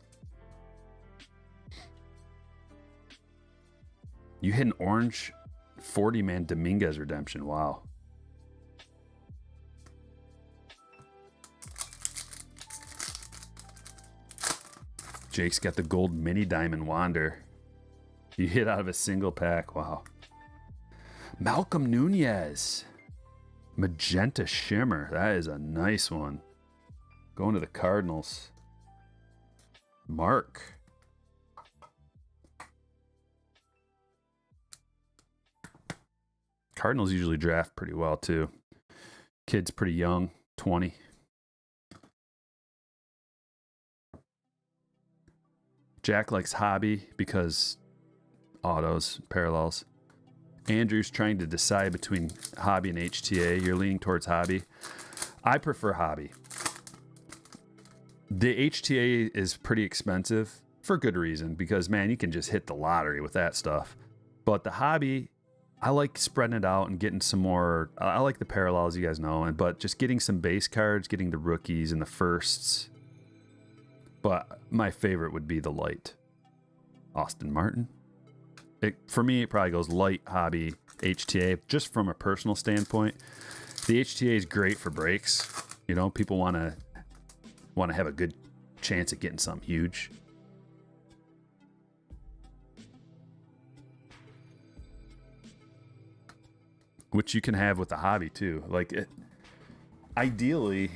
You hit an orange 40-man Dominguez redemption. Wow. Jake's got the gold mini diamond Wander. You hit out of a single pack. Wow. Malcolm Nunez. Magenta Shimmer. That is a nice one. Going to the Cardinals. Mark. Cardinals usually draft pretty well too. Kid's pretty young, 20. Jack likes hobby because autos, parallels. Andrew's trying to decide between hobby and HTA. You're leaning towards hobby. I prefer hobby. The HTA is pretty expensive for good reason because, man, you can just hit the lottery with that stuff. But the hobby, I like spreading it out and getting some more. I like the parallels, you guys know, but just getting some base cards, getting the rookies and the firsts. But my favorite would be the light. Austin Martin. For me, it probably goes light, hobby, HTA, just from a personal standpoint. The HTA is great for breaks. You know, people want to have a good chance at getting something huge. Which you can have with the hobby too. Like, ideally,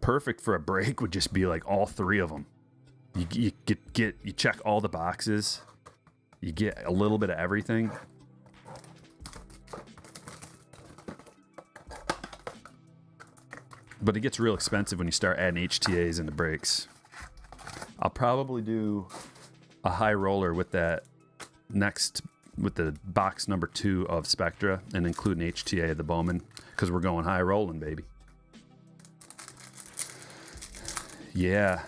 perfect for a break would just be like all three of them. You check all the boxes. You get a little bit of everything. But it gets real expensive when you start adding HTAs into breaks. I'll probably do a high roller with that with the box number 2 of Spectra and include an HTA of the Bowman because we're going high rolling, baby. Yeah.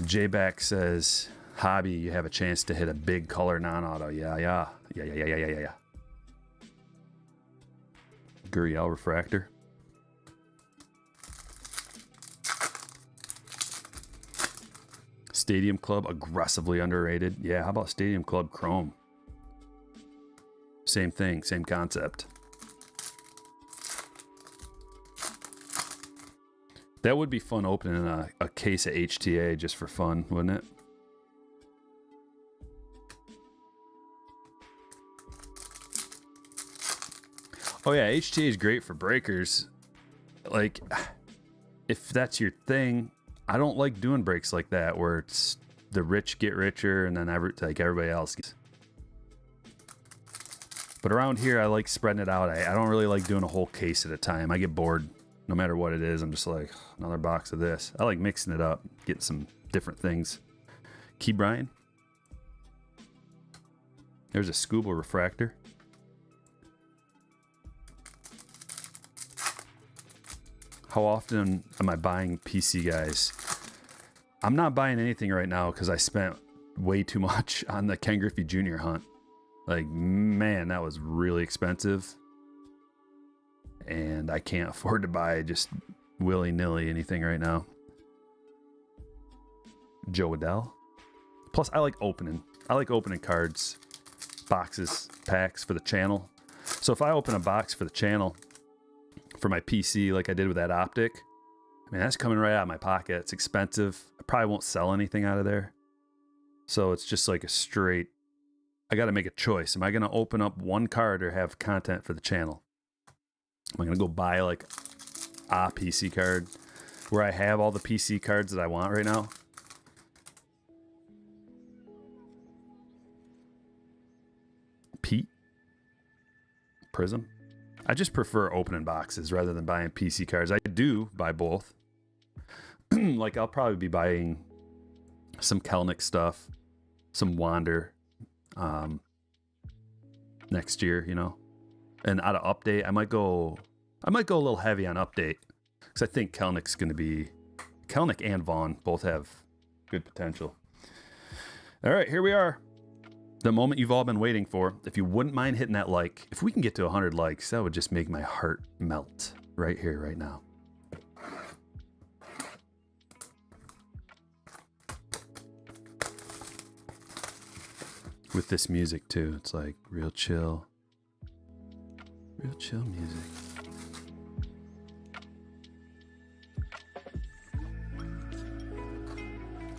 J-Back says, hobby, you have a chance to hit a big color non-auto. Yeah. Gurriel refractor. Stadium Club, aggressively underrated. Yeah, how about Stadium Club Chrome? Same thing, same concept. That would be fun opening a case of HTA just for fun, wouldn't it? Oh yeah, HTA is great for breakers. Like, if that's your thing, I don't like doing breaks like that where it's the rich get richer and then everybody else gets. But around here, I like spreading it out. I don't really like doing a whole case at a time. I get bored no matter what it is. I'm just like, another box of this. I like mixing it up, getting some different things. Key Brian. There's a scuba refractor. How often am I buying PC guys? I'm not buying anything right now because I spent way too much on the Ken Griffey Jr. hunt. Like, man, that was really expensive. And I can't afford to buy just willy-nilly anything right now. Joe Adell. Plus, I like opening. I like opening cards, boxes, packs for the channel. So if I open a box for the channel for my PC like I did with that optic, I mean, that's coming right out of my pocket. It's expensive. I probably won't sell anything out of there. So it's just like a straight, I got to make a choice. Am I going to open up one card or have content for the channel? Am I going to go buy like a PC card where I have all the PC cards that I want right now? Pete? Prism? I just prefer opening boxes rather than buying PC cards. I do buy both. Like, I'll probably be buying some Kelnick stuff, some Wander next year, you know. And out of update, I might go a little heavy on update because I think Kelnick and Vaughn both have good potential. All right, here we are. The moment you've all been waiting for. If you wouldn't mind hitting that like, if we can get to 100 likes, that would just make my heart melt right here, right now. With this music too, it's like real chill music.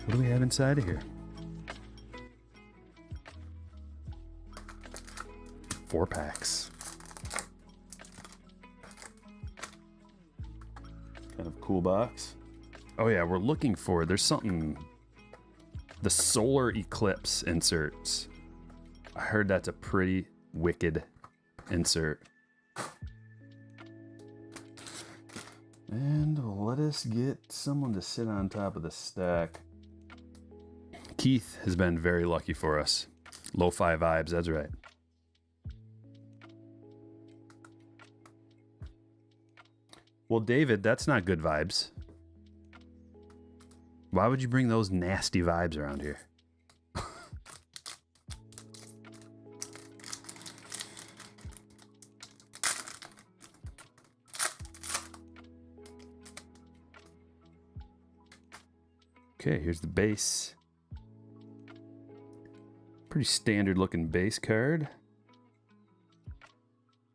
What do we have inside of here? 4 packs. Kind of cool box. Oh yeah, we're looking for, there's something, the solar eclipse inserts. I heard that's a pretty wicked insert. And let us get someone to sit on top of the stack. Keith has been very lucky for us. Lo-fi vibes, that's right. Well, David, that's not good vibes. Why would you bring those nasty vibes around here? Okay, here's the base. Pretty standard looking base card.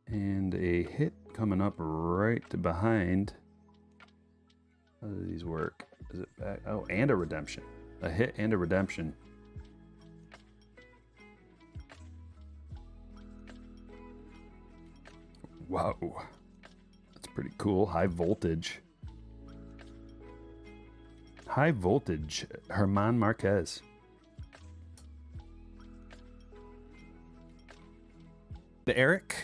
And a hit coming up right behind. How do these work? Is it back? Oh, and a redemption. A hit and a redemption. Wow. That's pretty cool. High voltage. High voltage. Herman Marquez. The Eric.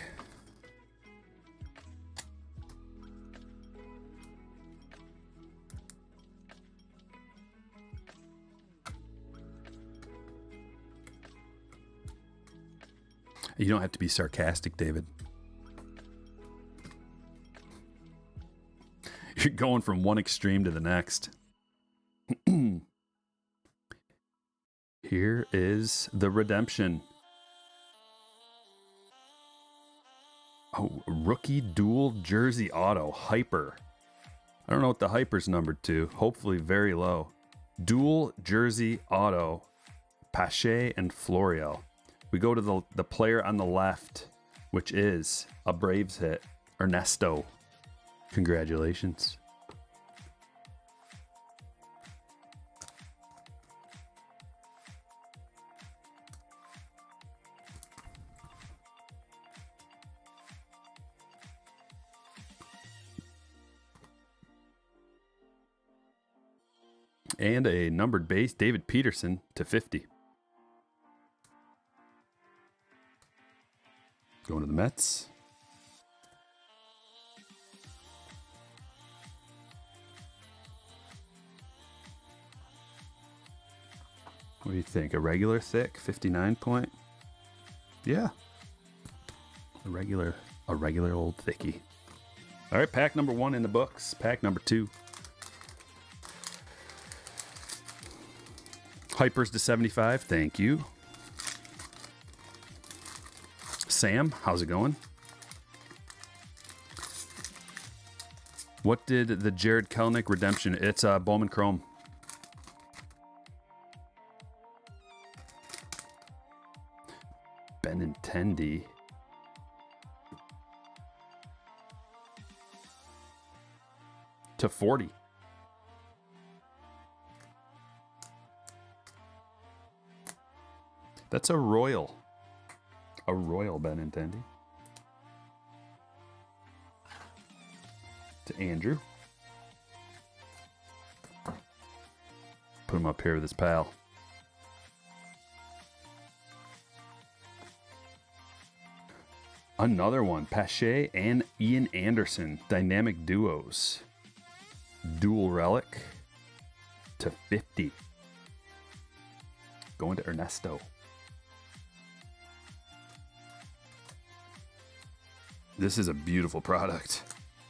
You don't have to be sarcastic, David. You're going from one extreme to the next. Here is the redemption. Oh, rookie dual jersey auto, hyper. I don't know what the hyper's numbered to. Hopefully very low. Dual jersey auto, Pache and Florial. We go to the player on the left, which is a Braves hit, Ernesto. Congratulations. And a numbered base, David Peterson /50. Going to the Mets. What do you think? A regular thick 59 point? Yeah. A regular old thickie. All right, pack number 1 in the books. Pack number 2. Hypers /75. Thank you. Sam, how's it going? What did the Jared Kelenic redemption? It's Bowman Chrome. Benintendi. /40. That's a royal. A royal Benintendi. To Andrew. Put him up here with his pal. Another one. Pache and Ian Anderson. Dynamic duos. Dual relic. /50. Going to Ernesto. This is a beautiful product.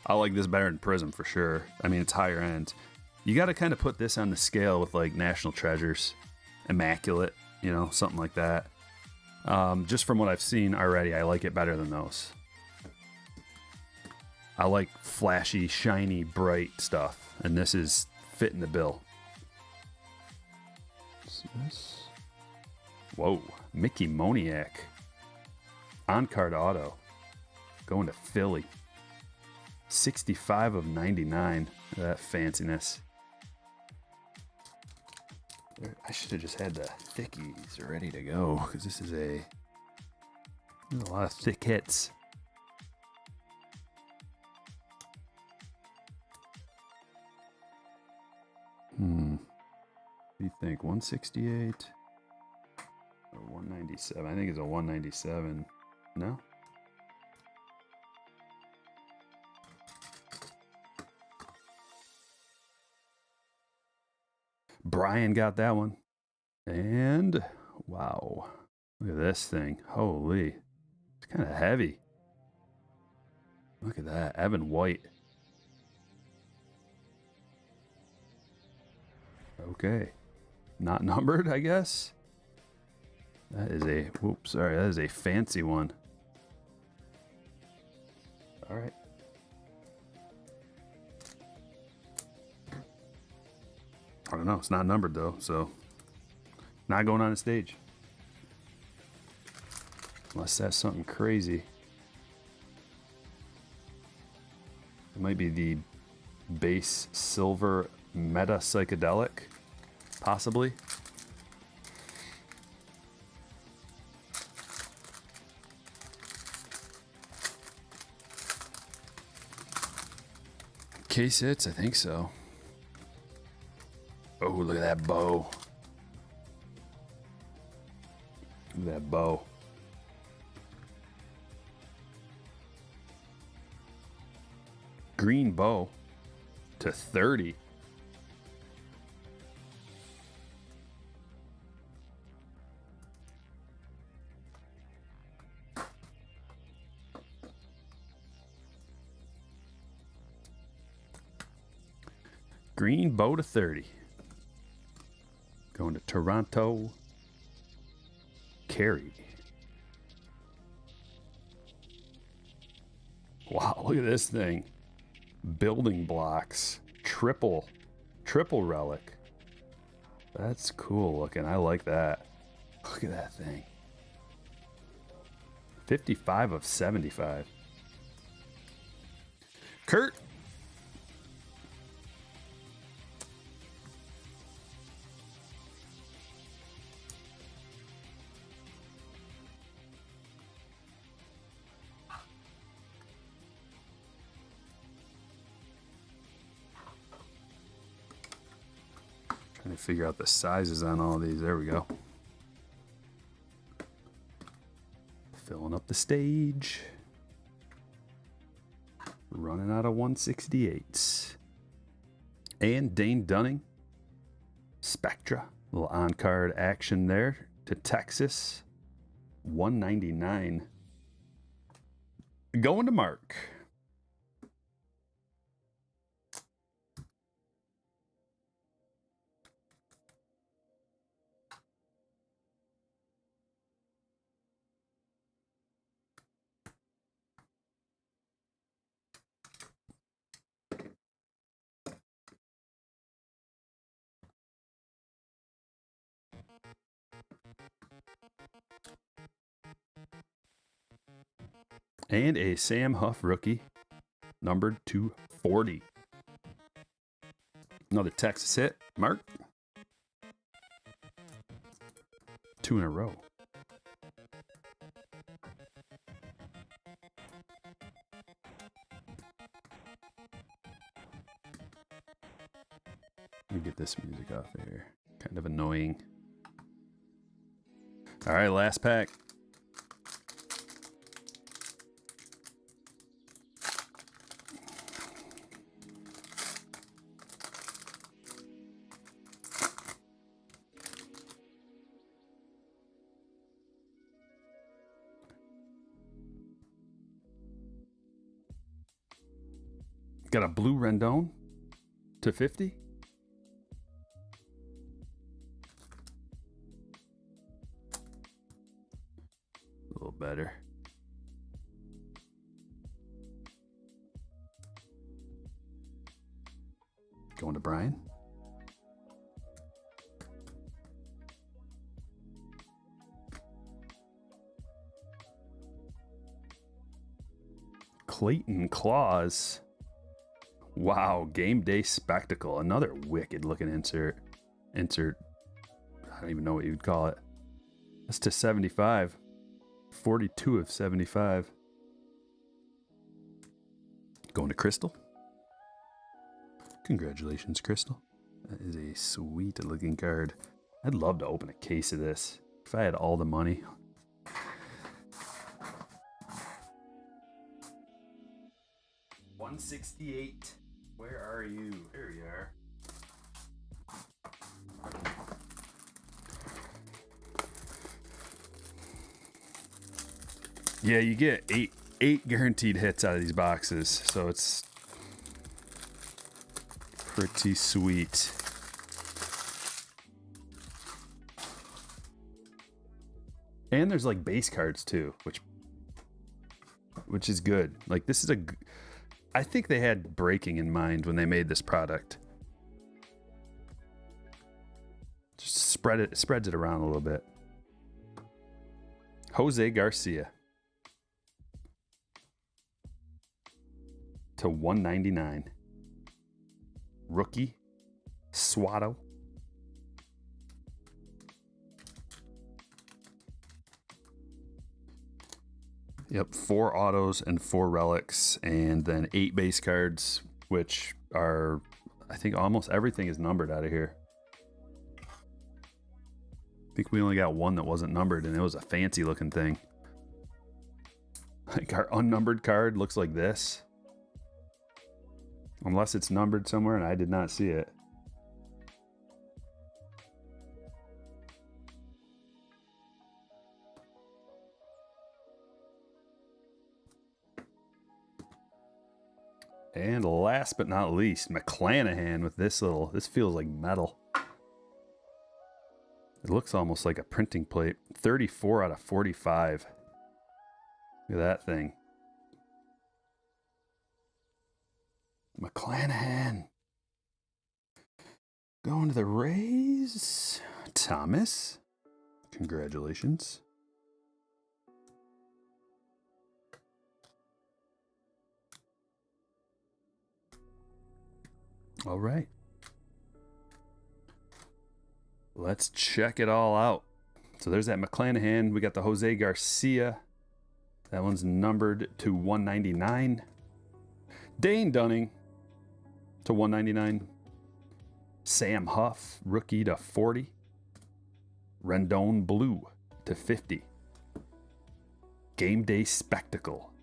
I like this better than Prism for sure. I mean, it's higher end. You got to kind of put this on the scale with like National Treasures, Immaculate, you know, something like that. Just from what I've seen already, I like it better than those. I like flashy, shiny, bright stuff, and this is fitting the bill. What's this? Whoa, Mickey Moniak. On-card auto. Going to Philly. 65 of 99. That fanciness. I should have just had the thickies ready to go, because this is a lot of thick hits. What do you think? 168 or 197? I think it's a 197. No? Brian got that one. And wow, look at this thing. Holy, it's kind of heavy. Look at that, Evan White. Okay, not numbered, I guess. That is a, whoops, sorry, that is a fancy one. All right. I don't know, it's not numbered though, so not going on the stage. Unless that's something crazy. It might be the base silver meta psychedelic, possibly. Case hits, I think so. Oh, look at that bow. Look at that bow. Green bow to 30. Green bow to 30. Going to Toronto. Carey. Wow, look at this thing. Building blocks. Triple relic. That's cool looking. I like that. Look at that thing. 55 of 75. Kurt. Trying to figure out the sizes on all these. There we go. Filling up the stage. Running out of 168s. And Dane Dunning. Spectra. Little on-card action there to Texas. 199. Going to Mark. And a Sam Huff rookie, numbered to 40. Another Texas hit. Mark. 2 in a row. Let me get this music off here. Kind of annoying. All right, last pack. Got a blue Rendon to 50. A little better. Going to Brian. Clayton Claus. Wow, game day spectacle. Another wicked looking insert. I don't even know what you'd call it. That's to 75. 42 of 75. Going to Crystal. Congratulations, Crystal. That is a sweet looking card. I'd love to open a case of this if I had all the money. $168. Where are you? There you are. Yeah, you get eight guaranteed hits out of these boxes, so it's pretty sweet. And there's like base cards too, which is good. Like this is I think they had breaking in mind when they made this product. Just spreads it around a little bit. Jose Garcia to 199. Rookie Swatto. Yep, 4 autos and 4 relics, and then 8 base cards, which are, I think almost everything is numbered out of here. I think we only got one that wasn't numbered, and it was a fancy looking thing. Like our unnumbered card looks like this. Unless it's numbered somewhere and I did not see it. And last but not least, McClanahan with this feels like metal. It looks almost like a printing plate. 34 out of 45. Look at that thing. McClanahan. Going to the Rays. Thomas. Congratulations. All right. Let's check it all out. So there's that McClanahan. We got the Jose Garcia. That one's numbered to 199. Dane Dunning to 199. Sam Huff, rookie to 40. Rendon Blue to 50. Game Day Spectacle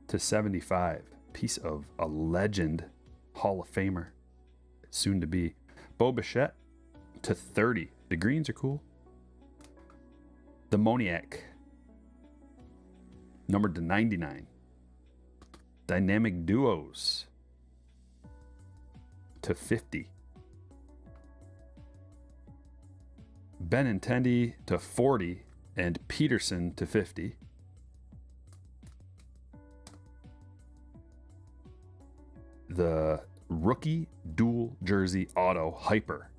to 75. Piece of a legend, Hall of Famer, soon to be. Bo Bichette to 30. The greens are cool. The Moniac, numbered to 99. Dynamic Duos to 50. Benintendi to 40 and Peterson to 50. The rookie dual jersey auto hyper,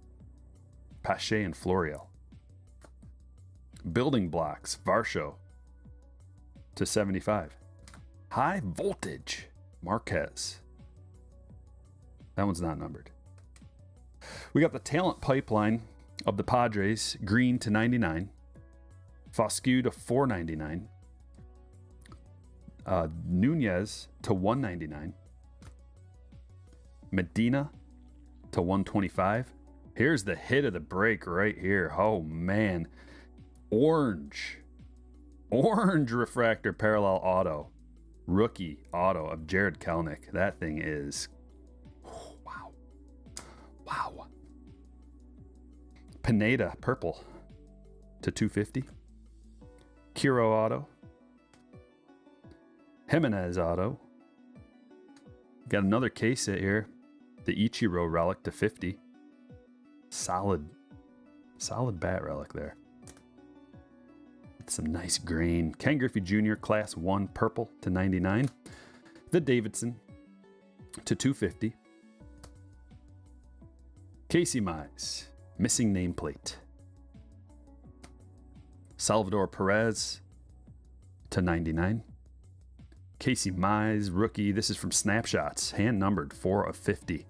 Pache and Florial. Building blocks, Varsho to 75. High voltage, Marquez. That one's not numbered. We got the talent pipeline of the Padres, green to 99. Foscue to 499. Nunez to 199. Medina to 125. Here's the hit of the break right here. Oh man. Orange refractor parallel auto. Rookie auto of Jared Kelenic. That thing is wow. Pineda purple to 250. Ichiro auto. Jimenez auto. Got another case hit here. The Ichiro relic to 50. Solid bat relic there. Some nice grain. Ken Griffey Jr. Class 1 purple to 99. The Davidson to 250. Casey Mize, missing nameplate. Salvador Perez to 99. Casey Mize, rookie. This is from Snapshots, hand numbered 4 of 50.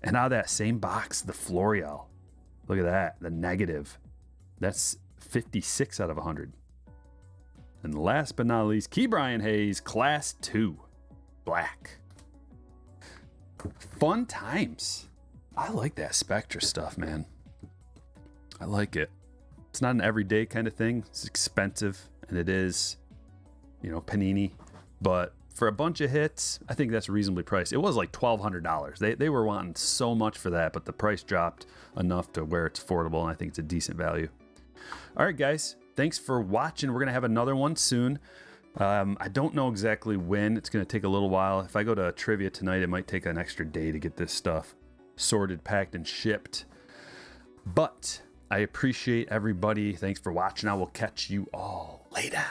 And out of that same box, the Florial. Look at that, the negative. That's 56 out of 100. And last but not least, Ke'Bryan Hayes, Class 2, black. Fun times. I like that Spectra stuff, man. I like it. It's not an everyday kind of thing. It's expensive, and it is, Panini. But for a bunch of hits, I think that's reasonably priced. It was like $1,200. They were wanting so much for that, but the price dropped enough to where it's affordable, and I think it's a decent value. All right, guys. Thanks for watching. We're going to have another one soon. I don't know exactly when. It's going to take a little while. If I go to trivia tonight, it might take an extra day to get this stuff sorted, packed, and shipped. But I appreciate everybody. Thanks for watching. I will catch you all later.